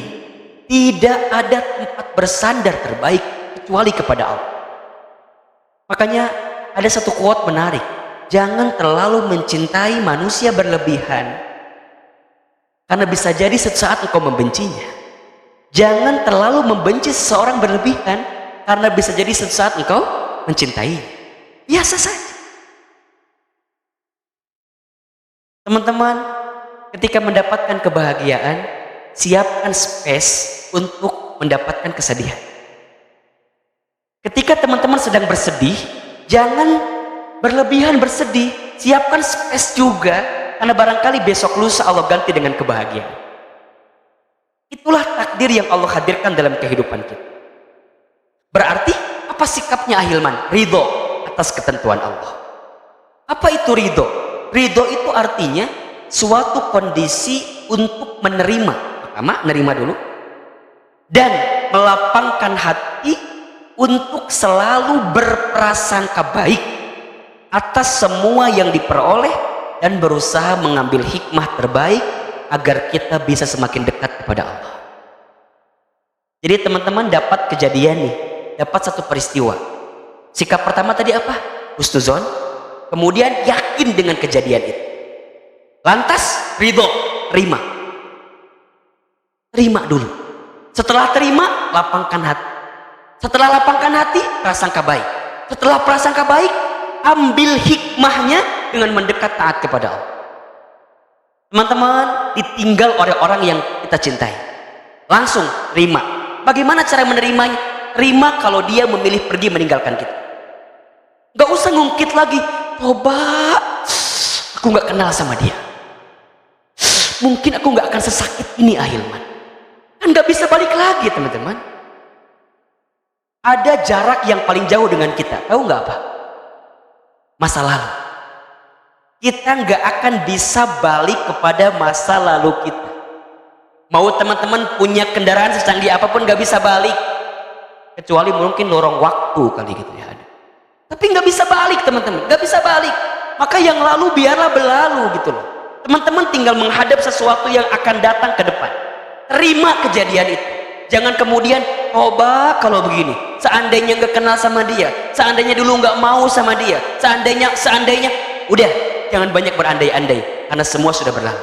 tidak ada tempat bersandar terbaik kecuali kepada Allah. Makanya ada satu quote menarik. jangan terlalu mencintai manusia berlebihan, karena bisa jadi suatu saat engkau membencinya. Jangan terlalu membenci seseorang berlebihan, karena bisa jadi suatu saat engkau mencintai. Biasa saja. Teman-teman, ketika mendapatkan kebahagiaan, siapkan space untuk mendapatkan kesedihan. Ketika teman-teman sedang bersedih, jangan berlebihan bersedih. Siapkan space juga, karena barangkali besok lusa Allah ganti dengan kebahagiaan. Itulah takdir yang Allah hadirkan dalam kehidupan kita. Berarti apa sikapnya ahilman? Ridho atas ketentuan Allah. Apa itu ridho? Ridho itu artinya suatu kondisi untuk menerima. Pertama, nerima dulu. Dan melapangkan hati untuk selalu berprasangka baik atas semua yang diperoleh, dan berusaha mengambil hikmah terbaik agar kita bisa semakin dekat kepada Allah. Jadi teman-teman dapat kejadian nih, dapat satu peristiwa. Sikap pertama tadi apa? Husnuzon. Kemudian yakin dengan kejadian itu. Lantas ridho, terima. Terima dulu. Setelah terima, lapangkan hati. Setelah lapangkan hati, prasangka baik. Setelah prasangka baik, ambil hikmahnya dengan mendekat taat kepada Allah. Teman-teman, ditinggal oleh orang yang kita cintai, langsung terima. Bagaimana cara menerimanya? Terima kalau dia memilih pergi meninggalkan kita. Gak usah ngungkit lagi. Coba aku gak kenal sama dia, mungkin aku gak akan sesakit ini ahilman. Kan gak bisa balik lagi teman-teman. Ada jarak yang paling jauh dengan kita. Tahu gak apa? Masa lalu. Kita gak akan bisa balik kepada masa lalu kita. Mau teman-teman punya kendaraan secanggih apapun gak bisa balik, kecuali mungkin lorong waktu kali gitu ya. Tapi nggak bisa balik teman-teman, nggak bisa balik. Maka yang lalu biarlah berlalu gitu loh. Teman-teman tinggal menghadap sesuatu yang akan datang ke depan. Terima kejadian itu. Jangan kemudian coba kalau begini, seandainya nggak kenal sama dia, seandainya dulu nggak mau sama dia, seandainya, udah jangan banyak berandai-andai, karena semua sudah berlalu.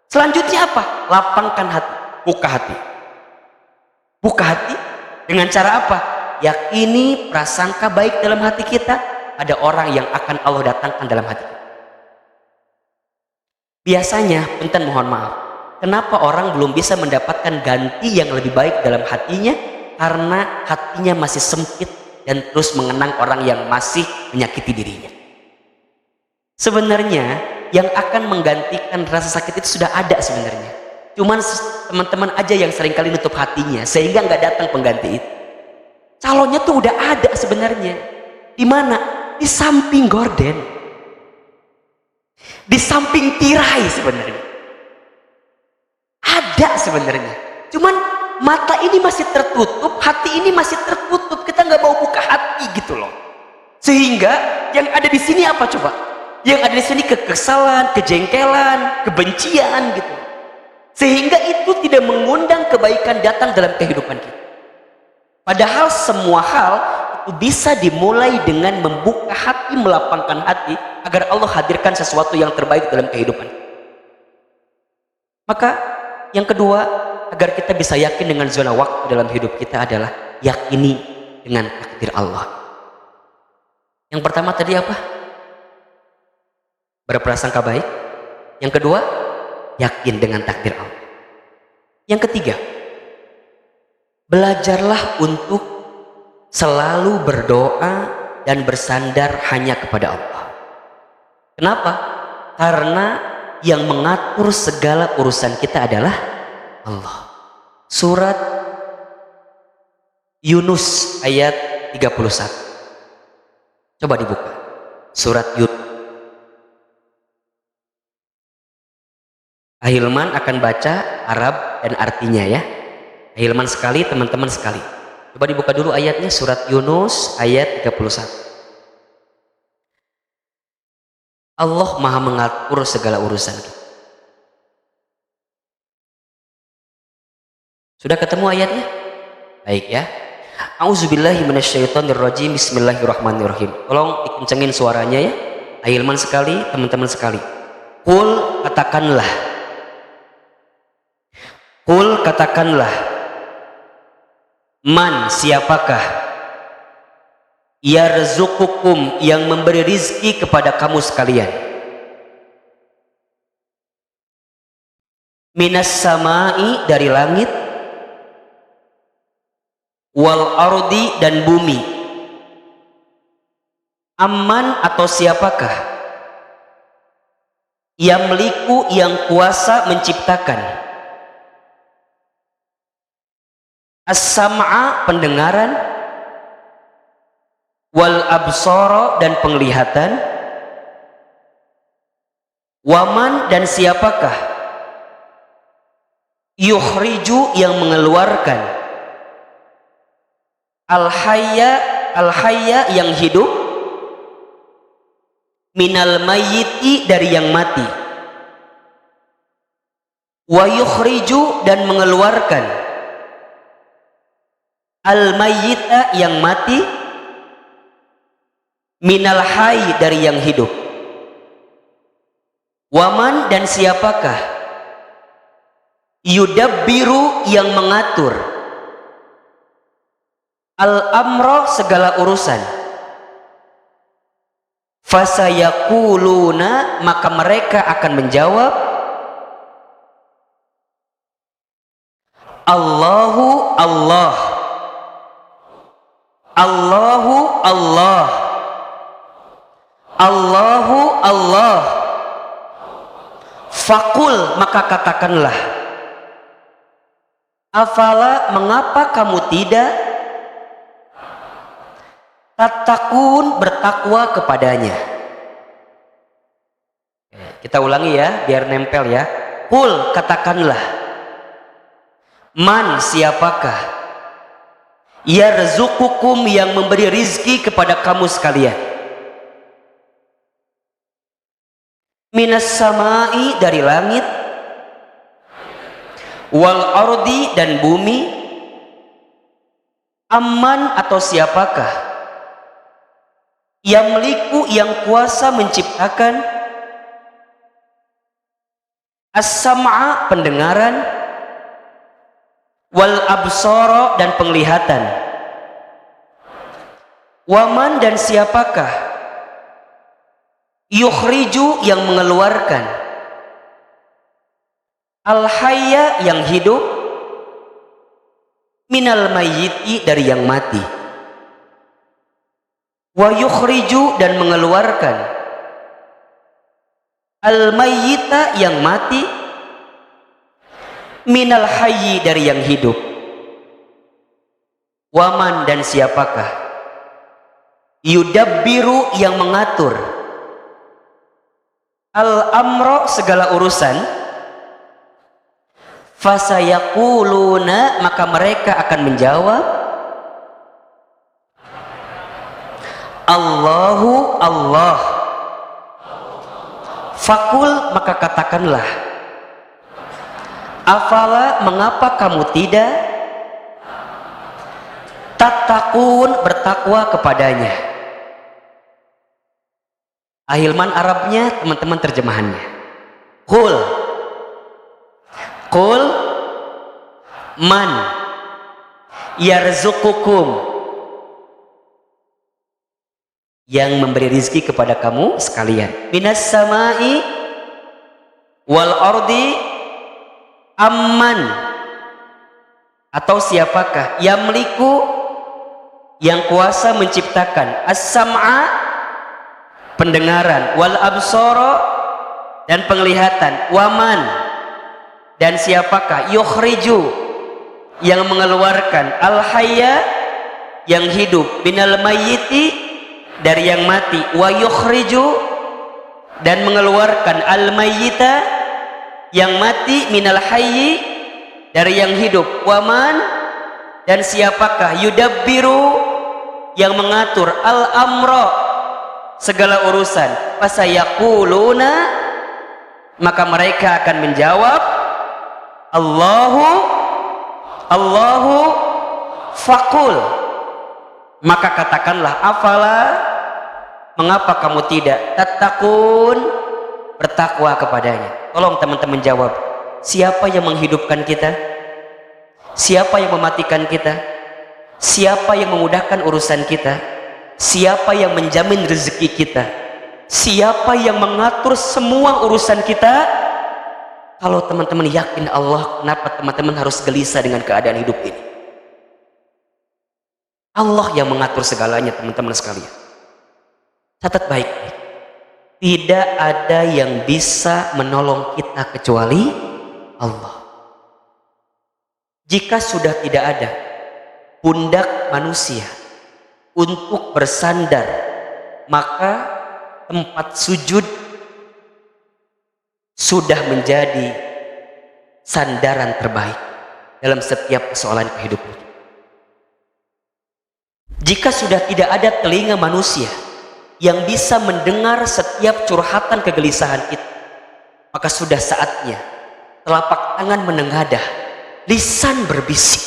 Selanjutnya apa? Lapangkan hati, buka hati. Buka hati dengan cara apa? Yakini prasangka baik dalam hati kita, ada orang yang akan Allah datangkan dalam hati kita. Biasanya, punten mohon maaf, kenapa orang belum bisa mendapatkan ganti yang lebih baik dalam hatinya? Karena hatinya masih sempit dan terus mengenang orang yang masih menyakiti dirinya. Sebenarnya yang akan menggantikan rasa sakit itu sudah ada sebenarnya. Cuman teman-teman aja yang seringkali nutup hatinya sehingga nggak datang pengganti itu. Calonnya tuh udah ada sebenarnya. Di mana? Di samping gorden, di samping tirai sebenarnya. Ada sebenarnya. Cuman mata ini masih tertutup, hati ini masih tertutup. Kita nggak mau buka hati gitu loh. Sehingga yang ada di sini apa coba? Yang ada di sini kekesalan, kejengkelan, kebencian gitu. Sehingga itu tidak mengundang kebaikan datang dalam kehidupan kita. Padahal semua hal itu bisa dimulai dengan membuka hati, melapangkan hati agar Allah hadirkan sesuatu yang terbaik dalam kehidupan. Maka yang kedua, agar kita bisa yakin dengan zona waktu dalam hidup kita adalah yakini dengan takdir Allah. Yang pertama tadi apa? Berprasangka baik. Yang kedua, yakin dengan takdir Allah. Yang ketiga, belajarlah untuk selalu berdoa dan bersandar hanya kepada Allah. Kenapa? Karena yang mengatur segala urusan kita adalah Allah. Surat Yunus ayat 31. Coba dibuka. Surat Yunus. Ahilman akan baca Arab dan artinya ya. Ahilman sekali, teman-teman sekali. Coba dibuka dulu ayatnya, surat Yunus ayat 31. Allah Maha mengatur segala urusan kita. Sudah ketemu ayatnya? Baik ya. A'udzubillahi minasyaitonirrajim. Bismillahirrahmanirrahim. Tolong dikencengin suaranya ya. Ahilman sekali, teman-teman sekali. Qul katakanlah. Qul katakanlah. Man siapakah? Yarzuqukum yang memberi rizki kepada kamu sekalian. Minas samai dari langit, wal ardi dan bumi. Amman atau siapakah? Yamliku yang kuasa menciptakan. As-sam'a pendengaran, wal absara dan penglihatan. Waman dan siapakah? Yukhriju yang mengeluarkan. Al-hayya yang hidup, minal mayyiti dari yang mati. Wa yukhriju dan mengeluarkan al-mayyita yang mati, minal hayy dari yang hidup. Waman dan siapakah? Yudabbiru yang mengatur. Al-amra segala urusan. Fasayaquluna maka mereka akan menjawab, Allahu Allah. Allahu Allah. Allahu Allah. Faqul maka katakanlah, afala mengapa kamu tidak tattaqun bertakwa kepadanya. Kita ulangi ya biar nempel ya. Qul katakanlah, man siapakah? Yarzuqukum yang memberi rizki kepada kamu sekalian. Minas samai dari langit, wal ardi dan bumi. Amman atau siapakah? Yamliku yang kuasa menciptakan. As-sam'a pendengaran, wal absara dan penglihatan. Waman dan siapakah? Yukhriju yang mengeluarkan. Al-hayya yang hidup, minal mayyiti dari yang mati. Wa yukhriju dan mengeluarkan al-mayyita yang mati, minal hayyi dari yang hidup. Waman dan siapakah? Yudabbiru yang mengatur. Al-amra segala urusan. Fasayaquluna maka mereka akan menjawab, Allahu Allah. Fakul maka katakanlah, afala mengapa kamu tidak tattaqun bertakwa kepadanya. Ahilman Arabnya teman-teman terjemahannya. Qul man yarzuqukum yang memberi rizki kepada kamu sekalian. Minas samai wal ardi. Amman atau siapakah? Yamliku yang kuasa menciptakan. As-sam'a pendengaran, wal absara dan penglihatan. Waman dan siapakah? Yukhriju yang mengeluarkan. Al-hayya yang hidup, minal mayyiti dari yang mati. Wa yukhriju dan mengeluarkan al-mayyita yang mati, minal hayyi dari yang hidup. Waman dan siapakah? Yudabbiru yang mengatur. Al-amra segala urusan. Fasayaquluna maka mereka akan menjawab, Allahu faqul maka katakanlah, afala Mengapa kamu tidak tattaqun, bertakwa kepadanya? Tolong teman-teman jawab. Siapa yang menghidupkan kita? Siapa yang mematikan kita? Siapa yang memudahkan urusan kita? Siapa yang menjamin rezeki kita? Siapa yang mengatur semua urusan kita? Kalau teman-teman yakin Allah, kenapa teman-teman harus gelisah dengan keadaan hidup ini? Allah yang mengatur segalanya, teman-teman sekalian. Catat baik-baik. Tidak ada yang bisa menolong kita kecuali Allah. Jika sudah tidak ada pundak manusia untuk bersandar, maka tempat sujud sudah menjadi sandaran terbaik dalam setiap persoalan kehidupan. Jika sudah tidak ada telinga manusia yang bisa mendengar setiap curhatan kegelisahan kita, maka sudah saatnya telapak tangan menengadah, lisan berbisik,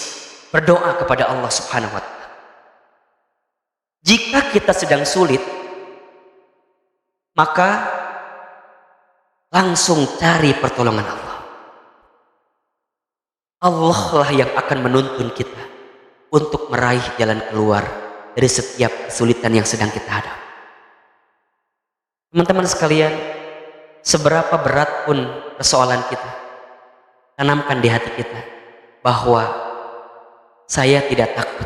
berdoa kepada Allah Subhanahu wa Ta'ala. Jika kita sedang sulit, maka langsung cari pertolongan Allah. Allah lah yang akan menuntun kita untuk meraih jalan keluar dari setiap kesulitan yang sedang kita hadapi. Teman-teman sekalian, seberapa berat pun persoalan kita, tanamkan di hati kita bahwa saya tidak takut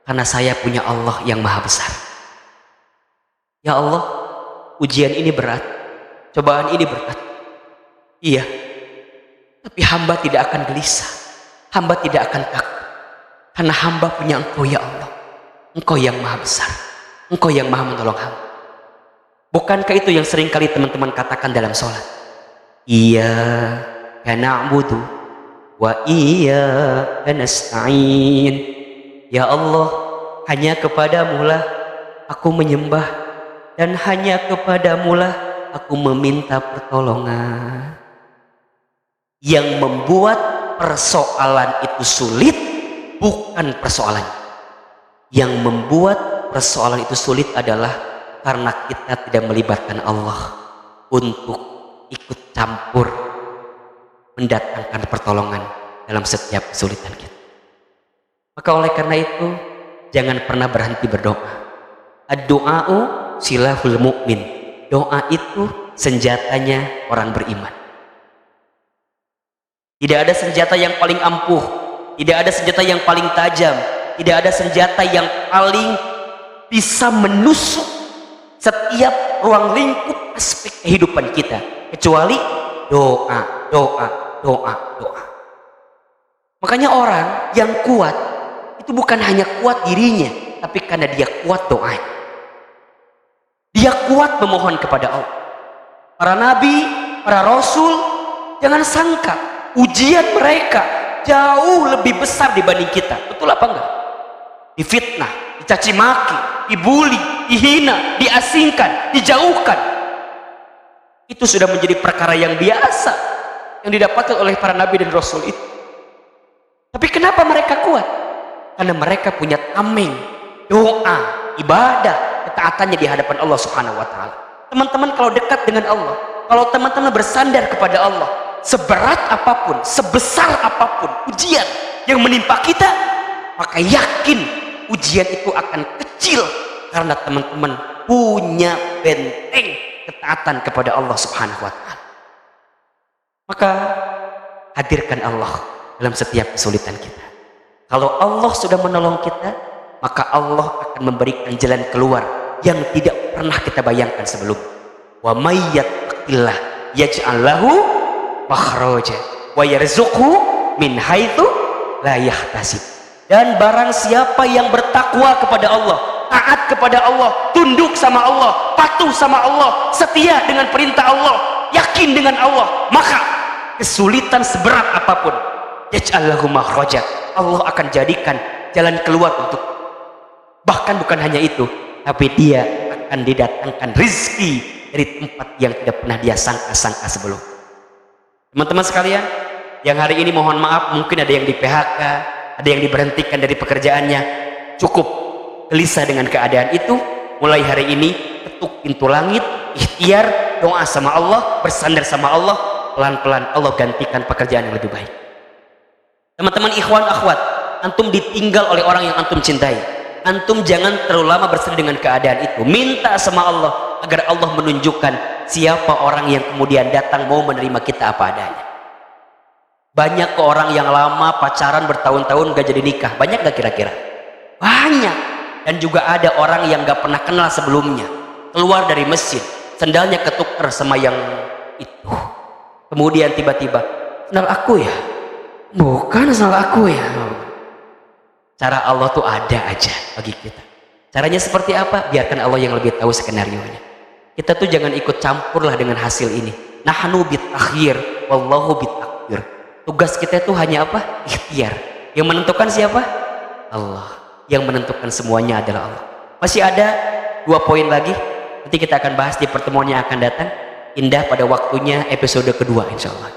karena saya punya Allah yang maha besar. Ya Allah, ujian ini berat, cobaan ini berat. Iya, tapi hamba tidak akan gelisah, hamba tidak akan takut, karena hamba punya Engkau ya Allah. Engkau yang maha besar, Engkau yang maha menolong hamba. Bukankah itu yang sering kali teman-teman katakan dalam sholat? Iyyaka na'budu wa iyyaka nasta'in. Ya Allah, hanya kepadamu-lah aku menyembah, dan hanya kepadamu-lah aku meminta pertolongan. Yang membuat persoalan itu sulit bukan persoalannya. Yang membuat persoalan itu sulit adalah karena kita tidak melibatkan Allah untuk ikut campur mendatangkan pertolongan dalam setiap kesulitan kita. Maka oleh karena itu, jangan pernah berhenti berdoa. Ad-du'a'u silahul mu'min. Doa itu senjatanya orang beriman. Tidak ada senjata yang paling ampuh, tidak ada senjata yang paling tajam, tidak ada senjata yang paling bisa menusuk setiap ruang lingkup aspek kehidupan kita kecuali doa, doa, doa, doa. Makanya orang yang kuat itu bukan hanya kuat dirinya, tapi karena dia kuat doanya. Dia kuat memohon kepada Allah. Para nabi, para rasul, jangan sangka ujian mereka jauh lebih besar dibanding kita. Betul apa enggak? Difitnah, dicaci maki, dibully, dihina, diasingkan, dijauhkan. Itu sudah menjadi perkara yang biasa yang didapatkan oleh para nabi dan rasul itu. Tapi kenapa mereka kuat? Karena mereka punya tameng, doa, ibadah, ketaatannya di hadapan Allah Subhanahu wa Ta'ala. Teman-teman kalau dekat dengan Allah, kalau teman-teman bersandar kepada Allah, seberat apapun, sebesar apapun ujian yang menimpa kita, maka yakin ujian itu akan kecil karena teman-teman punya benteng ketaatan kepada Allah Subhanahu wa Ta'ala. Maka hadirkan Allah dalam setiap kesulitan kita. Kalau Allah sudah menolong kita, maka Allah akan memberikan jalan keluar yang tidak pernah kita bayangkan sebelum. Wa may yattaqillah yaj'al lahu makhraja wa yarzuqhu min haitsu la yahtasib. Dan barang siapa yang bertakwa kepada Allah, taat kepada Allah, tunduk sama Allah, patuh sama Allah, setia dengan perintah Allah, yakin dengan Allah, maka kesulitan seberat apapun, yaj'al lahu makhraja, Allah akan jadikan jalan keluar untuk. Bahkan bukan hanya itu, tapi dia akan didatangkan rezeki dari tempat yang tidak pernah dia sangka-sangka sebelum. Teman-teman sekalian, yang hari ini mohon maaf mungkin ada yang di PHK, ada yang diberhentikan dari pekerjaannya. Cukup gelisah dengan keadaan itu. Mulai hari ini ketuk pintu langit, ikhtiar, doa sama Allah, bersandar sama Allah, pelan-pelan Allah gantikan pekerjaan yang lebih baik. Teman-teman ikhwan akhwat, antum ditinggal oleh orang yang antum cintai. Antum jangan terlalu lama bersedih dengan keadaan itu. Minta sama Allah agar Allah menunjukkan siapa orang yang kemudian datang mau menerima kita apa adanya. Banyak ke orang yang lama pacaran bertahun-tahun gak jadi nikah. Banyak gak kira-kira? Banyak. Dan juga ada orang yang gak pernah kenal sebelumnya, keluar dari masjid, sendalnya ketukar sama yang itu, kemudian tiba-tiba, sendal aku ya? Bukan sendal aku ya. Cara Allah tuh ada aja bagi kita. Caranya seperti apa? Biarkan Allah yang lebih tahu skenarionya. Kita tuh jangan ikut campurlah dengan hasil ini. Nahnu bitakhir wallahu bitakbir. Tugas kita itu hanya apa? Ikhtiar. Yang menentukan siapa? Allah. Yang menentukan semuanya adalah Allah. Masih ada 2 poin lagi, nanti kita akan bahas di pertemuan yang akan datang. Indah pada waktunya episode kedua insya Allah.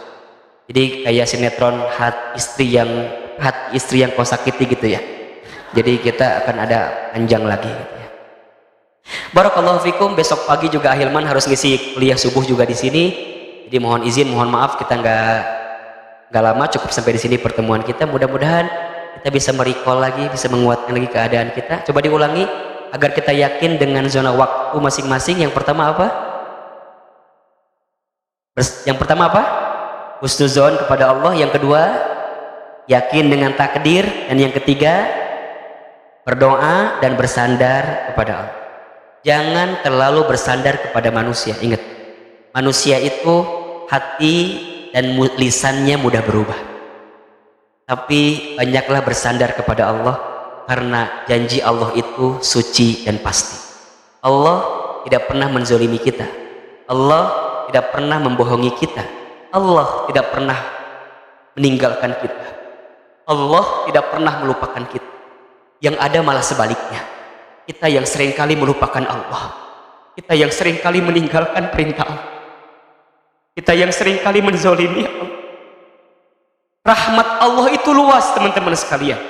Jadi kayak sinetron hati istri yang kau sakiti gitu ya. Jadi kita akan ada panjang lagi gitu ya. Barakallahu fikum. Besok pagi juga Ahilman harus ngisi kuliah subuh juga di sini. Jadi mohon izin, mohon maaf kita nggak lama, cukup sampai di sini pertemuan kita. Mudah-mudahan kita bisa merecall lagi, bisa menguatkan lagi keadaan kita. Coba diulangi agar kita yakin dengan zona waktu masing-masing. Yang pertama apa? Yang pertama apa? Husnuzon kepada Allah. Yang kedua, yakin dengan takdir. Dan yang ketiga, berdoa dan bersandar kepada Allah. Jangan terlalu bersandar kepada manusia. Ingat, manusia itu hati dan lisannya mudah berubah. Tapi banyaklah bersandar kepada Allah, karena janji Allah itu suci dan pasti. Allah tidak pernah menzolimi kita. Allah tidak pernah membohongi kita. Allah tidak pernah meninggalkan kita. Allah tidak pernah melupakan kita. Yang ada malah sebaliknya. Kita yang seringkali melupakan Allah. Kita yang seringkali meninggalkan perintah Allah. Kita yang seringkali menzolimi Allah. Rahmat Allah itu luas teman-teman sekalian.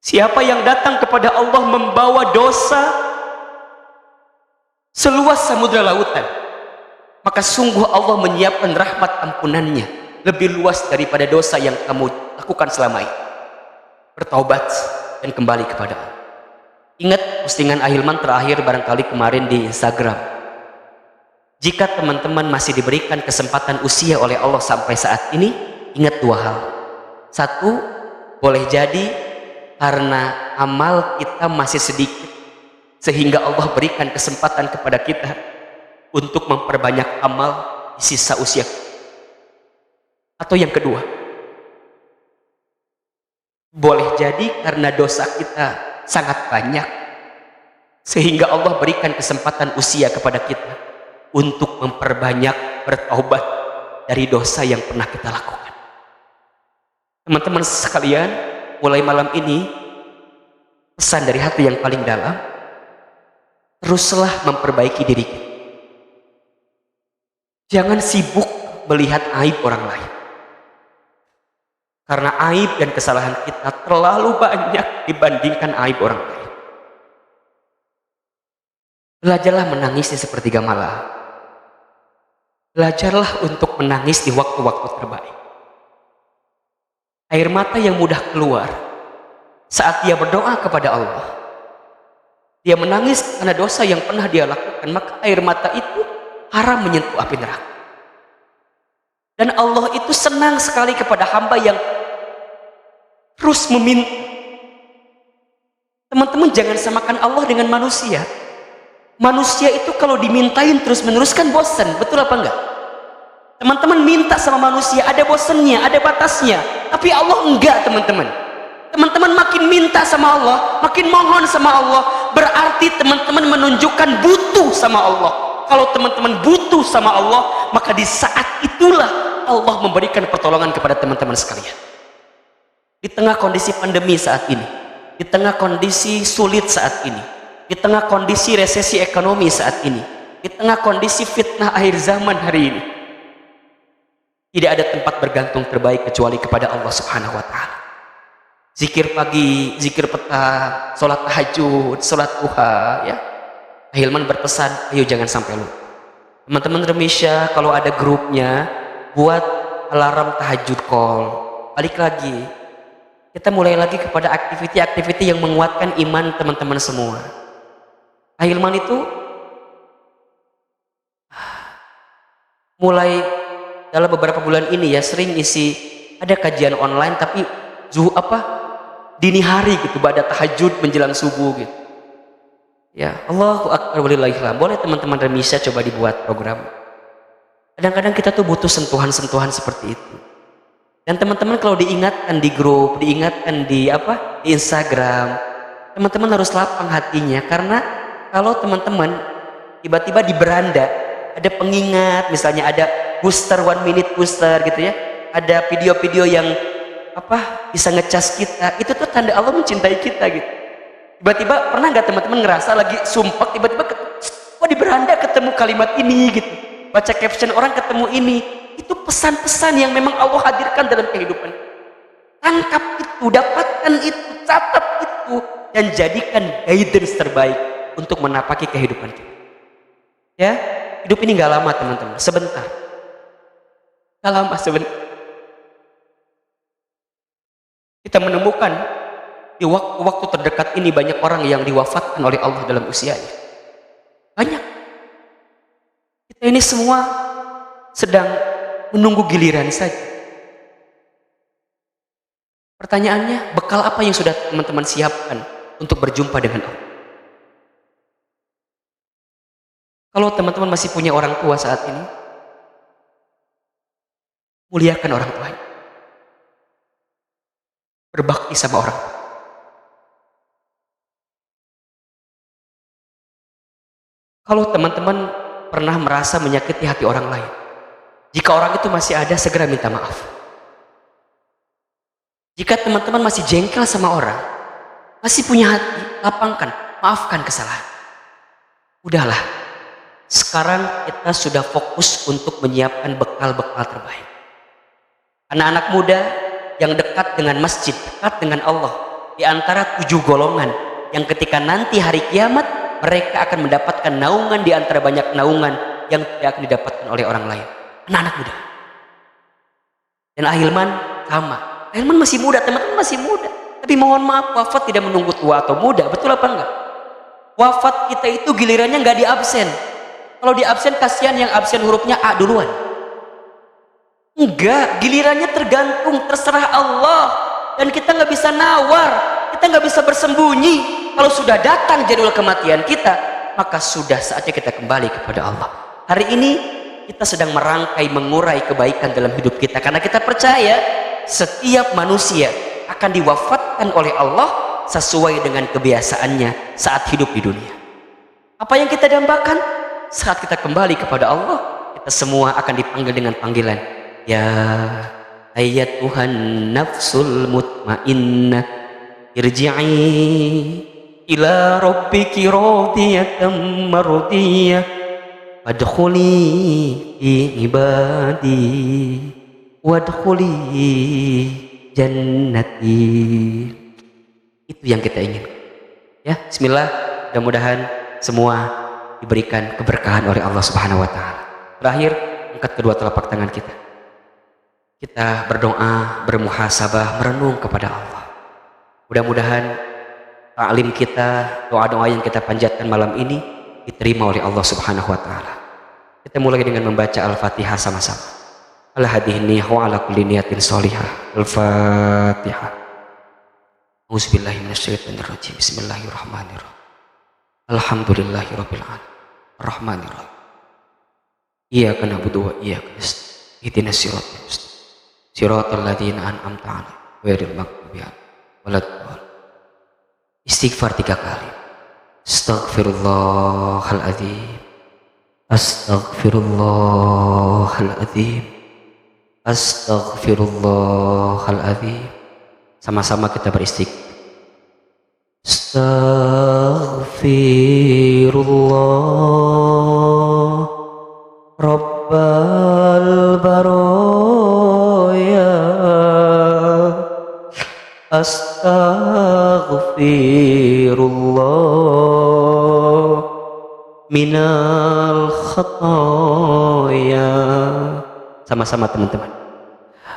Siapa yang datang kepada Allah membawa dosa seluas samudra lautan, maka sungguh Allah menyiapkan rahmat ampunannya lebih luas daripada dosa yang kamu lakukan selama ini. Bertaubat dan kembali kepada Allah. Ingat postingan Ahilman terakhir barangkali kemarin di Instagram. Jika teman-teman masih diberikan kesempatan usia oleh Allah sampai saat ini, ingat 2 hal. 1, boleh jadi karena amal kita masih sedikit, sehingga Allah berikan kesempatan kepada kita untuk memperbanyak amal di sisa usia. Atau yang kedua, boleh jadi karena dosa kita sangat banyak, sehingga Allah berikan kesempatan usia kepada kita untuk memperbanyak bertaubat dari dosa yang pernah kita lakukan. Teman-teman sekalian, mulai malam ini pesan dari hati yang paling dalam, teruslah memperbaiki diri kita. Jangan sibuk melihat aib orang lain, karena aib dan kesalahan kita terlalu banyak dibandingkan aib orang lain. Belajarlah menangis di sepertiga malam. Belajarlah untuk menangis di waktu-waktu terbaik. Air mata yang mudah keluar saat dia berdoa kepada Allah. Dia menangis karena dosa yang pernah dia lakukan, maka air mata itu haram menyentuh api neraka. Dan Allah itu senang sekali kepada hamba yang terus meminta. Teman-teman jangan samakan Allah dengan manusia. Manusia itu kalau dimintain terus-menerus kan bosan, betul apa enggak? Teman-teman minta sama manusia ada bosannya, ada batasnya. Tapi Allah enggak, teman-teman. Teman-teman makin minta sama Allah, makin mohon sama Allah, berarti teman-teman menunjukkan butuh sama Allah. Kalau teman-teman butuh sama Allah, maka di saat itulah Allah memberikan pertolongan kepada teman-teman sekalian. Di tengah kondisi pandemi saat ini, di tengah kondisi sulit saat ini, di tengah kondisi resesi ekonomi saat ini, di tengah kondisi fitnah akhir zaman hari ini, tidak ada tempat bergantung terbaik kecuali kepada Allah Subhanahu wa Ta'ala. Zikir pagi, zikir petang, sholat tahajud, sholat duha, ya. Hilman berpesan, ayo jangan sampai lupa. Teman-teman Remisya kalau ada grupnya, buat alarm tahajud call. Balik lagi, kita mulai lagi kepada aktiviti-aktiviti yang menguatkan iman teman-teman semua. Hilman itu mulai dalam beberapa bulan ini ya sering isi ada kajian online tapi dini hari gitu, pada tahajud menjelang subuh gitu. Ya, Allahu Akbar walillahilhamd. Boleh teman-teman Remisya coba dibuat program. Kadang-kadang kita tuh butuh sentuhan-sentuhan seperti itu. Dan teman-teman kalau diingatkan di grup, diingatkan di Instagram, teman-teman harus lapang hatinya, karena kalau teman-teman tiba-tiba di beranda ada pengingat, misalnya ada booster, 1 minute booster gitu ya, ada video-video yang bisa ngecas kita, itu tuh tanda Allah mencintai kita gitu. Tiba-tiba pernah nggak teman-teman ngerasa lagi sumpek, tiba-tiba kok di beranda ketemu kalimat ini gitu, baca caption orang ketemu ini, itu pesan-pesan yang memang Allah hadirkan dalam kehidupan. Tangkap itu, dapatkan itu, catat itu, dan jadikan guidance terbaik untuk menapaki kehidupan kita. Ya, hidup ini nggak lama teman-teman, sebentar. Nggak lama, sebentar. Kita menemukan di waktu-waktu terdekat ini banyak orang yang diwafatkan oleh Allah dalam usianya. Banyak. Kita ini semua sedang menunggu giliran saja. Pertanyaannya, bekal apa yang sudah teman-teman siapkan untuk berjumpa dengan Allah? Kalau teman-teman masih punya orang tua saat ini, muliakan orang tuanya. Berbakti sama orang tua. Kalau teman-teman pernah merasa menyakiti hati orang lain, jika orang itu masih ada, segera minta maaf. Jika teman-teman masih jengkel sama orang, masih punya hati, lapangkan, maafkan kesalahan. Udahlah, sekarang kita sudah fokus untuk menyiapkan bekal-bekal terbaik. Anak-anak muda yang dekat dengan masjid, dekat dengan Allah, di antara 7 golongan yang ketika nanti hari kiamat mereka akan mendapatkan naungan di antara banyak naungan yang tidak akan didapatkan oleh orang lain. Anak-anak muda. Dan Ahilman sama. Ahilman masih muda, teman-teman masih muda. Tapi mohon maaf, wafat tidak menunggu tua atau muda. Betul apa enggak? Wafat kita itu gilirannya nggak di absen. Kalau di absen, kasihan yang absen hurufnya A duluan. Enggak, gilirannya tergantung, terserah Allah. Dan kita nggak bisa nawar, kita nggak bisa bersembunyi. Kalau sudah datang jadwal kematian kita, maka sudah saatnya kita kembali kepada Allah. Hari ini kita sedang merangkai, mengurai kebaikan dalam hidup kita, karena kita percaya setiap manusia akan diwafatkan oleh Allah sesuai dengan kebiasaannya saat hidup di dunia. Apa yang kita dambakan saat kita kembali kepada Allah, kita semua akan dipanggil dengan panggilan, ya ayyatuhan nafsul mutmainnah irji'i ila rabbiki radiyatan mardiyah wadkhuli fi ibadi wadkhuli jannati. Itu yang kita ingin. Ya, bismillah, mudah-mudahan semua diberikan keberkahan oleh Allah Subhanahu wa taala. Terakhir, angkat kedua telapak tangan kita. Kita berdoa, bermuhasabah, merenung kepada Allah. Mudah-mudahan ta'lim kita, doa-doa yang kita panjatkan malam ini diterima oleh Allah Subhanahu wa taala. Kita mulai dengan membaca Al-Fatihah sama-sama. Al-hadihni wa ala kulli niyatin sholihah. Al-Fatihah. Auzubillahi minasyaitonir rajim. Bismillahirrahmanirrahim. Alhamdulillahirabbil alamin. Arrahmanirrahim. Iyyaka na'budu wa iyyaka nasta'in. Ihdinas siratal mustaqim. Siratal ladzina an'amta 'alaihim ghairil maghdubi 'alaihim waladdallin. Istighfar 3 kali. Astaghfirullahaladzim, astaghfirullahaladzim, astaghfirullahaladzim. Sama-sama kita beristighfar. Astaghfirullah Rabbal Baroya. Astaghfirullah minal khataya. Sama-sama teman-teman.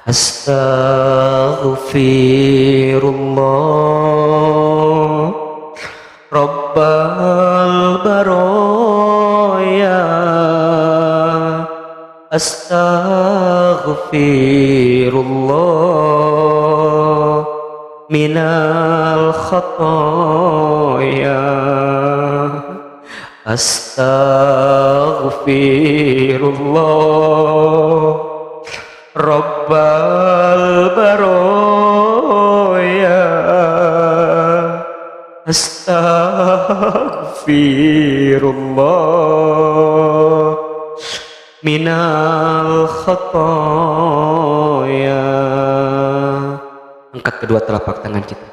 Astaghfirullah Rabbal baraya. Astaghfirullah minal khataya. Astaghfirullah Rabbal baraya. Astaghfirullah minal khataya. Angkat kedua telapak tangan kita,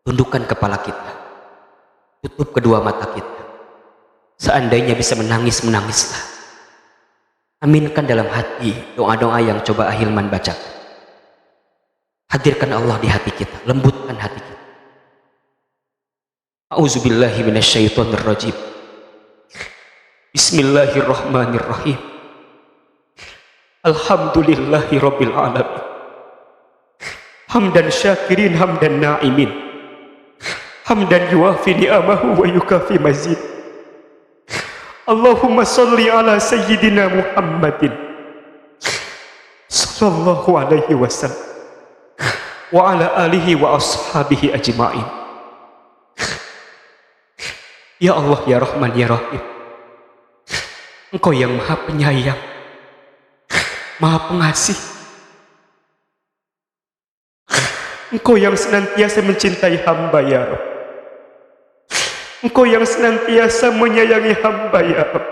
tundukkan kepala kita, tutup kedua mata kita. Seandainya bisa menangis, menangislah. Aminkan dalam hati doa-doa yang coba Ahilman baca. Hadirkan Allah di hati kita, lembutkan hati kita. A'udzubillahi minasyaitonirrajim. Bismillahirrahmanirrahim. Alhamdulillahi rabbil alamin. Hamdan syakirin, hamdan na'imin. Hamdan yuafi ni'amahu wa yukafi mazid. Allahumma salli ala sayyidina Muhammadin sallallahu alaihi wasallam wa ala alihi wa ashabihi ajma'in. Ya Allah, ya Rahman, ya Rahim, Engkau yang maha penyayang, maha pengasih. Engkau yang senantiasa mencintai hamba, ya Rabb. Engkau yang senantiasa menyayangi hamba, ya Rabb.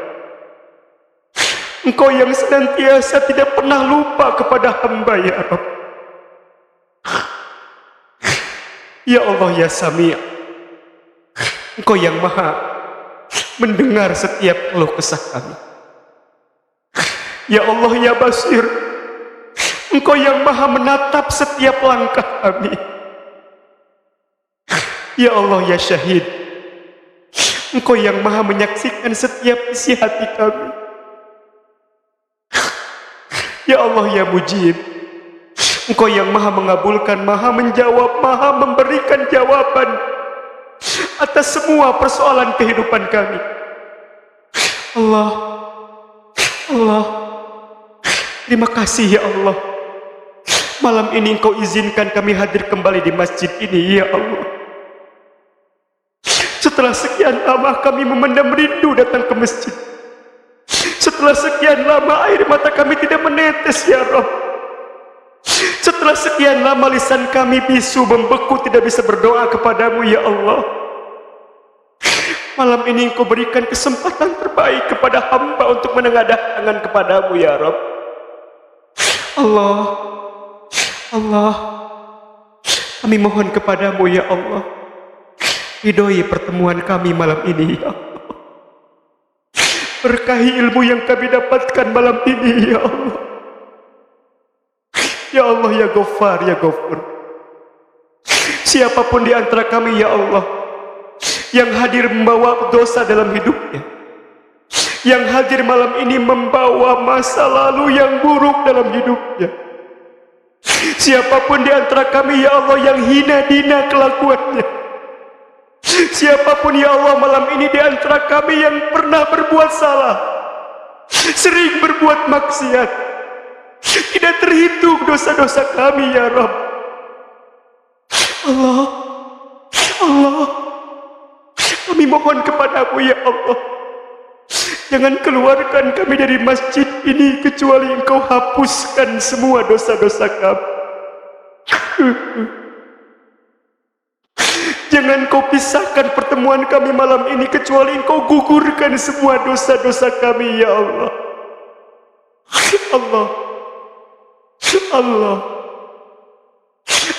Engkau yang senantiasa tidak pernah lupa kepada hamba, ya Rabb. Ya Allah, ya Sami', Engkau yang maha mendengar setiap keluh kesah kami. Ya Allah, ya Basir, Engkau yang maha menatap setiap langkah kami. Ya Allah, ya Syahid, Engkau yang maha menyaksikan setiap isi hati kami. Ya Allah, ya Mujib, Engkau yang maha mengabulkan, maha menjawab, maha memberikan jawaban atas semua persoalan kehidupan kami. Allah, Allah, terima kasih ya Allah. Malam ini Engkau izinkan kami hadir kembali di masjid ini, ya Allah. Setelah sekian lama kami memendam rindu datang ke masjid. Setelah sekian lama air mata kami tidak menetes, ya Rabb. Setelah sekian lama lisan kami bisu membeku, tidak bisa berdoa kepadamu, ya Allah. Malam ini Engkau berikan kesempatan terbaik kepada hamba untuk menengadah tangan kepadamu, ya Rabb. Allah, Allah, kami mohon kepadamu, ya Allah, ridhoi pertemuan kami malam ini, ya Allah. Berkahi ilmu yang kami dapatkan malam ini, ya Allah. Ya Allah, ya Ghaffar, ya Ghafur. Siapapun di antara kami, ya Allah, yang hadir membawa dosa dalam hidupnya, yang hadir malam ini membawa masa lalu yang buruk dalam hidupnya, siapapun di antara kami, ya Allah, yang hina dina kelakuannya, siapapun, ya Allah, malam ini di antara kami yang pernah berbuat salah, sering berbuat maksiat, tidak terhitung dosa-dosa kami, ya Rabb. Allah, Allah, kami mohon kepadamu, ya Allah, jangan keluarkan kami dari masjid ini kecuali Engkau hapuskan semua dosa-dosa kami. Jangan Kau pisahkan pertemuan kami malam ini kecuali Engkau gugurkan semua dosa-dosa kami, ya Allah. Allah, Allah,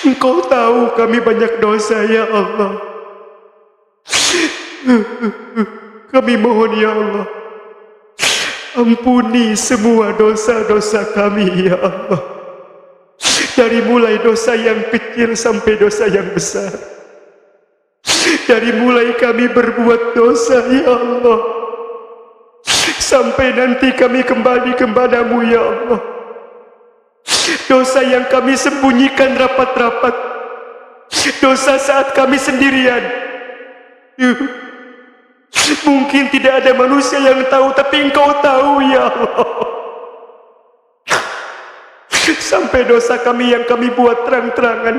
Engkau tahu kami banyak dosa, ya Allah. Kami mohon, ya Allah, ampuni semua dosa-dosa kami, ya Allah. Dari mulai dosa yang kecil sampai dosa yang besar. Dari mulai kami berbuat dosa, ya Allah, sampai nanti kami kembali kepadamu ya Allah. Dosa yang kami sembunyikan rapat-rapat, dosa saat kami sendirian, mungkin tidak ada manusia yang tahu, tapi Engkau tahu ya Allah. Sampai dosa kami yang kami buat terang-terangan,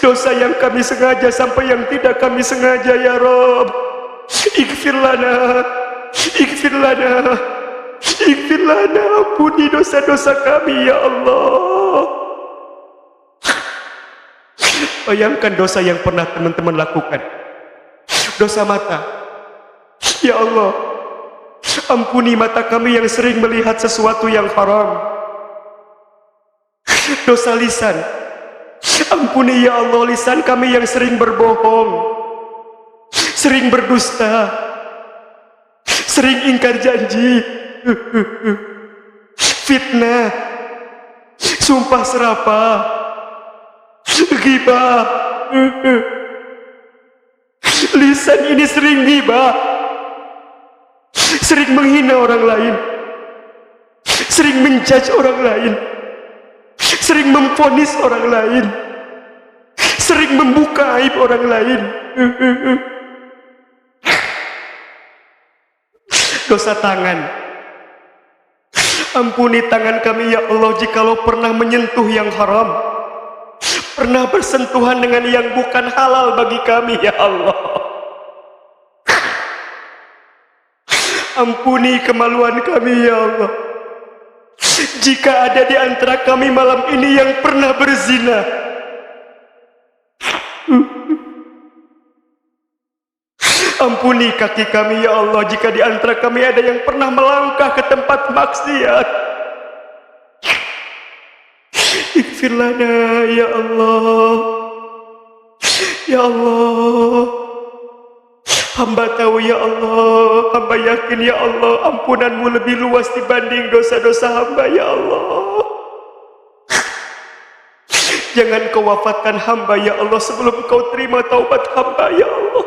dosa yang kami sengaja sampai yang tidak kami sengaja ya Rabb. Ighfir lana, ighfir lana, ighfir lana. Ampuni dosa-dosa kami ya Allah. Bayangkan dosa yang pernah teman-teman lakukan, dosa mata. Ya Allah, ampuni mata kami yang sering melihat sesuatu yang haram. Dosa lisan, ampuni ya Allah lisan kami yang sering berbohong, sering berdusta, sering ingkar janji, fitnah, sumpah serapah, ghibah. Lisan ini sering ghibah, sering menghina orang lain, sering menjudge orang lain, sering memvonis orang lain, sering membuka aib orang lain. Dosa tangan, ampuni tangan kami ya Allah jikalau pernah menyentuh yang haram, pernah bersentuhan dengan yang bukan halal bagi kami ya Allah. Ampuni kemaluan kami ya Allah jika ada di antara kami malam ini yang pernah berzina. Ampuni kaki kami ya Allah jika di antara kami ada yang pernah melangkah ke tempat maksiat. Ighfir lana ya Allah. Ya Allah, hamba tahu ya Allah, hamba yakin ya Allah, ampunanmu lebih luas dibanding dosa-dosa hamba ya Allah. Jangan kau wafatkan hamba ya Allah sebelum kau terima taubat hamba ya Allah.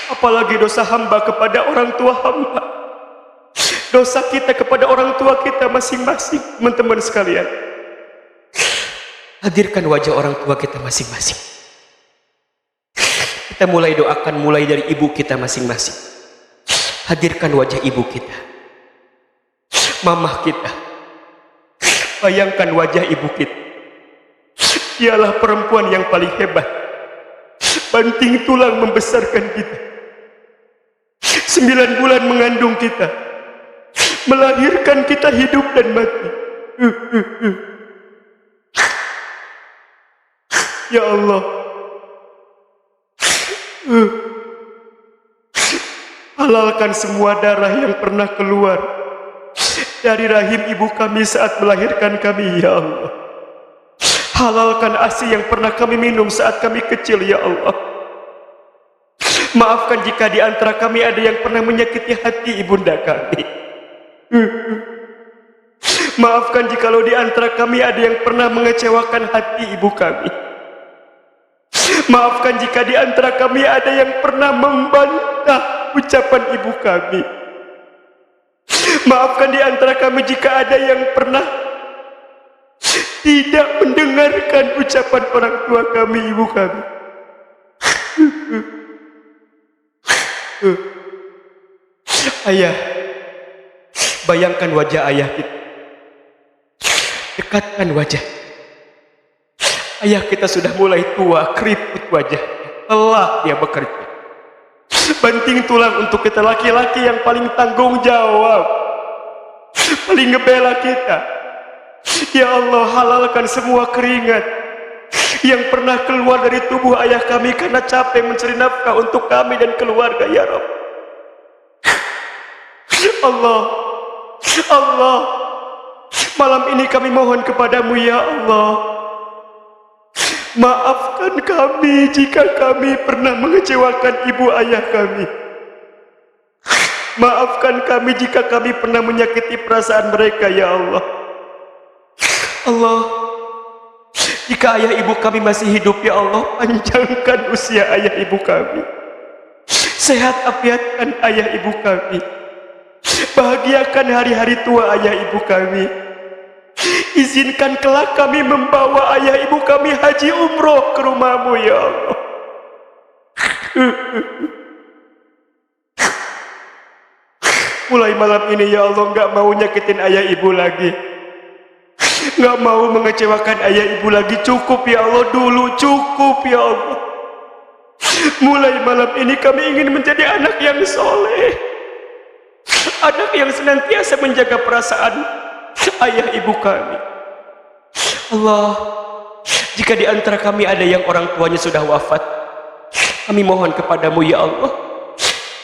Apalagi dosa hamba kepada orang tua hamba, dosa kita kepada orang tua kita masing-masing. Teman-teman sekalian, hadirkan wajah orang tua kita masing-masing. Kita mulai doakan mulai dari ibu kita masing-masing. Hadirkan wajah ibu kita, mamah kita. Bayangkan wajah ibu kita. Dialah perempuan yang paling hebat, banting tulang membesarkan kita, 9 bulan mengandung kita, melahirkan kita hidup dan mati. Ya Allah, halalkan semua darah yang pernah keluar dari rahim ibu kami saat melahirkan kami ya Allah. Halalkan ASI yang pernah kami minum saat kami kecil ya Allah. Maafkan jika di antara kami ada yang pernah menyakiti hati ibunda kami. Maafkan jikalau di antara kami ada yang pernah mengecewakan hati ibu kami. Maafkan jika di antara kami ada yang pernah membantah ucapan ibu kami. Maafkan di antara kami jika ada yang pernah tidak mendengarkan ucapan orang tua kami, ibu kami. Ayah, bayangkan wajah ayah kita. Dekatkan wajah. Ayah kita sudah mulai tua, keriput wajahnya, lelah dia bekerja, banting tulang untuk kita laki-laki yang paling tanggung jawab, paling ngebela kita. Ya Allah, halalkan semua keringat yang pernah keluar dari tubuh ayah kami karena capek mencari nafkah untuk kami dan keluarga ya Rabb. Allah, Allah, malam ini kami mohon kepadamu ya Allah, maafkan kami jika kami pernah mengecewakan ibu ayah kami. Maafkan kami jika kami pernah menyakiti perasaan mereka ya Allah. Allah, jika ayah ibu kami masih hidup ya Allah, panjangkan usia ayah ibu kami Sehat afiatkan ayah ibu kami. Bahagiakan hari-hari tua ayah ibu kami. Izinkan kelak kami membawa ayah ibu kami haji umroh ke rumahmu ya Allah. Mulai malam ini ya Allah, gak mau nyakitin ayah ibu lagi, gak mau mengecewakan ayah ibu lagi. Cukup ya Allah dulu, cukup ya Allah. Mulai malam ini kami ingin menjadi anak yang soleh, anak yang senantiasa menjaga perasaan ayah ibu kami. Allah, jika di antara kami ada yang orang tuanya sudah wafat, kami mohon kepadamu ya Allah,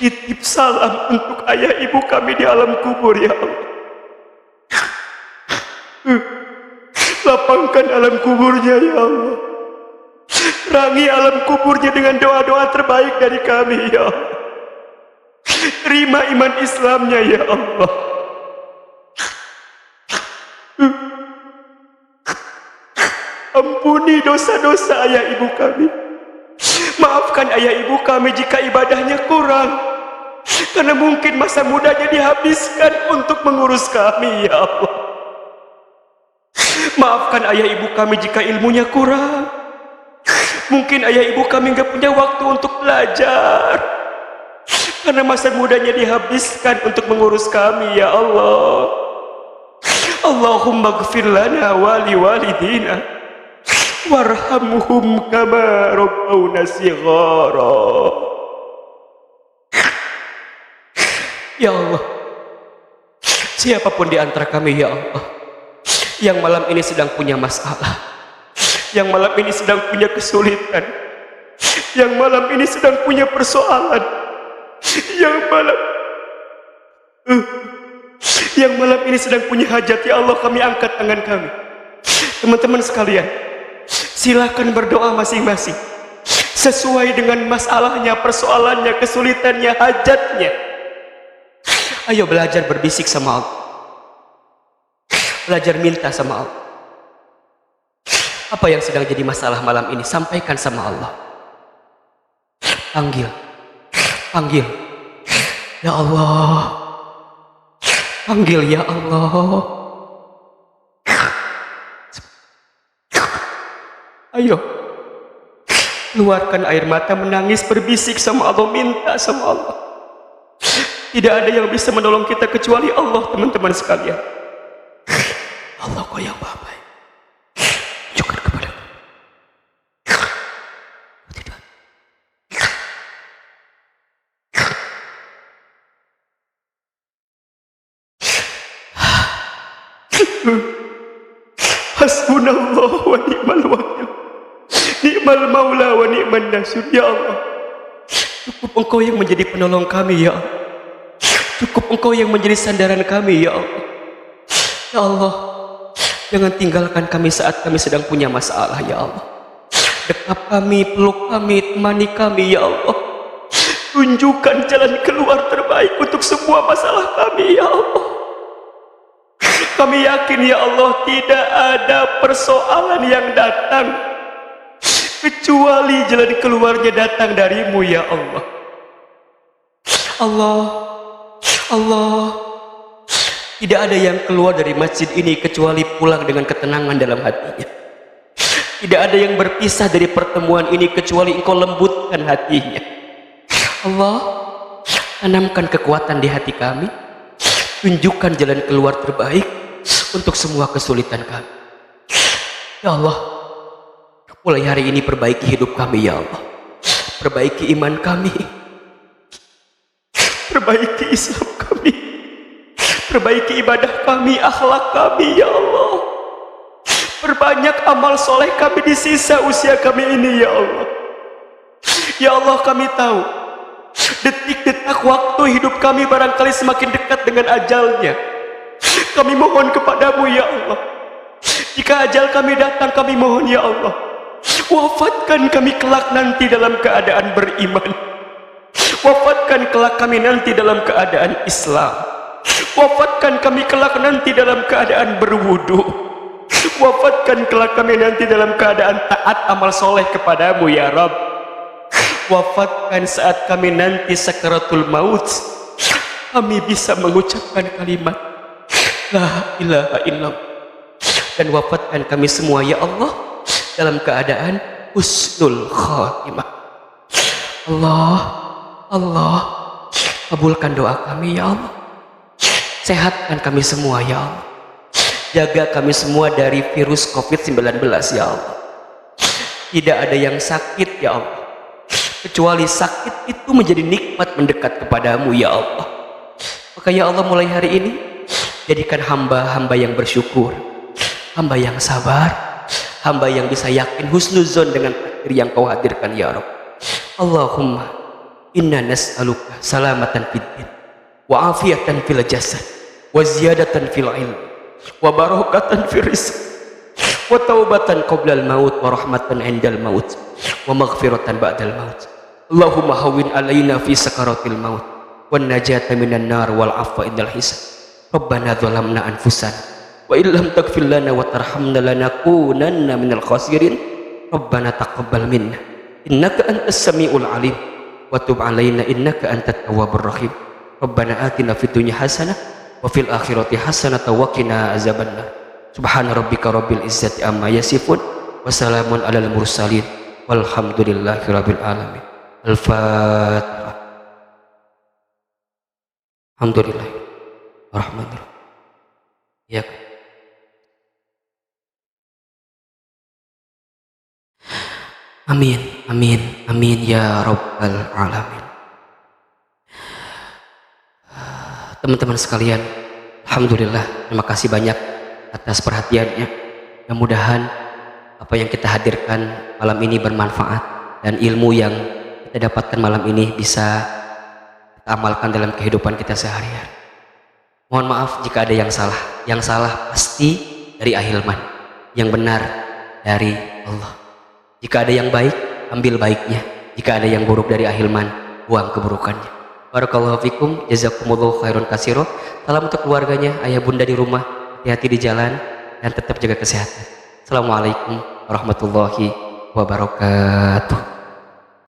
titip salam untuk ayah ibu kami di alam kubur ya Allah. Lapangkan alam kuburnya ya Allah. Rangi alam kuburnya dengan doa-doa terbaik dari kami ya Allah. Terima iman Islamnya ya Allah. Ampuni dosa-dosa ayah ibu kami. Maafkan ayah ibu kami jika ibadahnya kurang, karena mungkin masa mudanya dihabiskan untuk mengurus kami ya Allah. Maafkan ayah ibu kami jika ilmunya kurang, mungkin ayah ibu kami gak punya waktu untuk belajar, karena masa mudanya dihabiskan untuk mengurus kami ya Allah. Allahumma gfir lana wali walidina warhamhum kama rabbawna shighara. Ya Allah, siapapun di antara kami ya Allah yang malam ini sedang punya masalah, yang malam ini sedang punya kesulitan, yang malam ini sedang punya persoalan, yang malam ini sedang punya hajat ya Allah, kami angkat tangan kami. Teman-teman sekalian, silakan berdoa masing-masing sesuai dengan masalahnya, persoalannya, kesulitannya, hajatnya. Ayo belajar berbisik sama Allah, belajar minta sama Allah. Apa yang sedang jadi masalah malam ini, sampaikan sama Allah. Panggil ya Allah, panggil ya Allah. Ayo keluarkan air mata, menangis, berbisik sama Allah, minta sama Allah. Tidak ada yang bisa menolong kita kecuali Allah, teman-teman sekalian. Allah kau yang maha baik, tunjukkan kepada hasbunallah wa ni'mal wakil, ni'mal maula wa ni'man nasir. Ya Allah, cukup Engkau yang menjadi penolong kami ya Allah. Cukup Engkau yang menjadi sandaran kami ya Allah. Ya Allah, jangan tinggalkan kami saat kami sedang punya masalah ya Allah. Dekap kami, peluk kami, temani kami ya Allah. Tunjukkan jalan keluar terbaik untuk semua masalah kami ya Allah. Kami yakin ya Allah, tidak ada persoalan yang datang kecuali jalan keluarnya datang darimu ya Allah. Allah, tidak ada yang keluar dari masjid ini kecuali pulang dengan ketenangan dalam hatinya. Tidak ada yang berpisah dari pertemuan ini kecuali Engkau lembutkan hatinya. Allah, tanamkan kekuatan di hati kami, tunjukkan jalan keluar terbaik untuk semua kesulitan kami. Ya Allah, mulai hari ini perbaiki hidup kami ya Allah. Perbaiki iman kami, perbaiki Islam kami, perbaiki ibadah kami, akhlak kami ya Allah. Perbanyak amal soleh kami di sisa usia kami ini ya Allah. Ya Allah, kami tahu detik-detik waktu hidup kami barangkali semakin dekat dengan ajalnya. Kami mohon kepadamu ya Allah, jika ajal kami datang, kami mohon ya Allah, wafatkan kami kelak nanti dalam keadaan beriman. Wafatkan kelak kami nanti dalam keadaan Islam. Wafatkan kami kelak nanti dalam keadaan berwudu. Wafatkan kelak kami nanti dalam keadaan taat amal soleh kepadamu ya Rabb. Wafatkan saat kami nanti sakaratul maut, kami bisa mengucapkan kalimat La ilaha illallah. Dan wafatkan kami semua ya Allah dalam keadaan husnul khatimah. Allah, kabulkan doa kami ya Allah. Sehatkan kami semua ya Allah. Jaga kami semua dari virus COVID-19 ya Allah. Tidak ada yang sakit ya Allah, kecuali sakit itu menjadi nikmat mendekat kepadamu ya Allah. Maka ya Allah, mulai hari ini jadikan hamba-hamba yang bersyukur, hamba yang sabar, hamba yang bisa yakin husnuzon dengan takdir yang kau hadirkan ya Rabb. Allahumma inna nas'aluka salamatan fid din wa afiatan fil jasad wa ziyadatan fil ilm wa barakatan fil rizq wa taubatan qoblal maut wa rahmatan indal maut wa maghfiratan ba'dal maut. Allahumma hawwin alaina fi sakaratil maut wan najata minan nar wal afwa indal hisab. Rabbana zalamna anfusana wa illam taghfir lana wa tarhamna lanakunanna minal khasirin. Rabbana taqabbal minna innaka antas samiul alim wa tub alaina innaka antat tawwabur rahim. Rabbana atina fid dunya hasanah wa fil akhirati hasanah wa qina azabannar. Subhana rabbika rabbil izzati amma yasifun wa salamun alal mursalin walhamdulillahi rabbil alamin. Al-Fatihah. Alhamdulillah Rahmanirrahim. Ya. Amin, amin, amin ya Rabbal Alamin. Teman-teman sekalian, alhamdulillah, terima kasih banyak atas perhatiannya. Mudah-mudahan apa yang kita hadirkan malam ini bermanfaat dan ilmu yang kita dapatkan malam ini bisa kita amalkan dalam kehidupan kita sehari-hari. Mohon maaf jika ada yang salah. Yang salah pasti dari Ahilman, yang benar dari Allah. Jika ada yang baik, ambil baiknya. Jika ada yang buruk dari Ahilman, buang keburukannya. Barakallahu fikum, jazakumullahu khairan katsira. Salam untuk keluarganya, ayah bunda di rumah, hati-hati di jalan dan tetap jaga kesehatan. Assalamualaikum warahmatullahi wabarakatuh.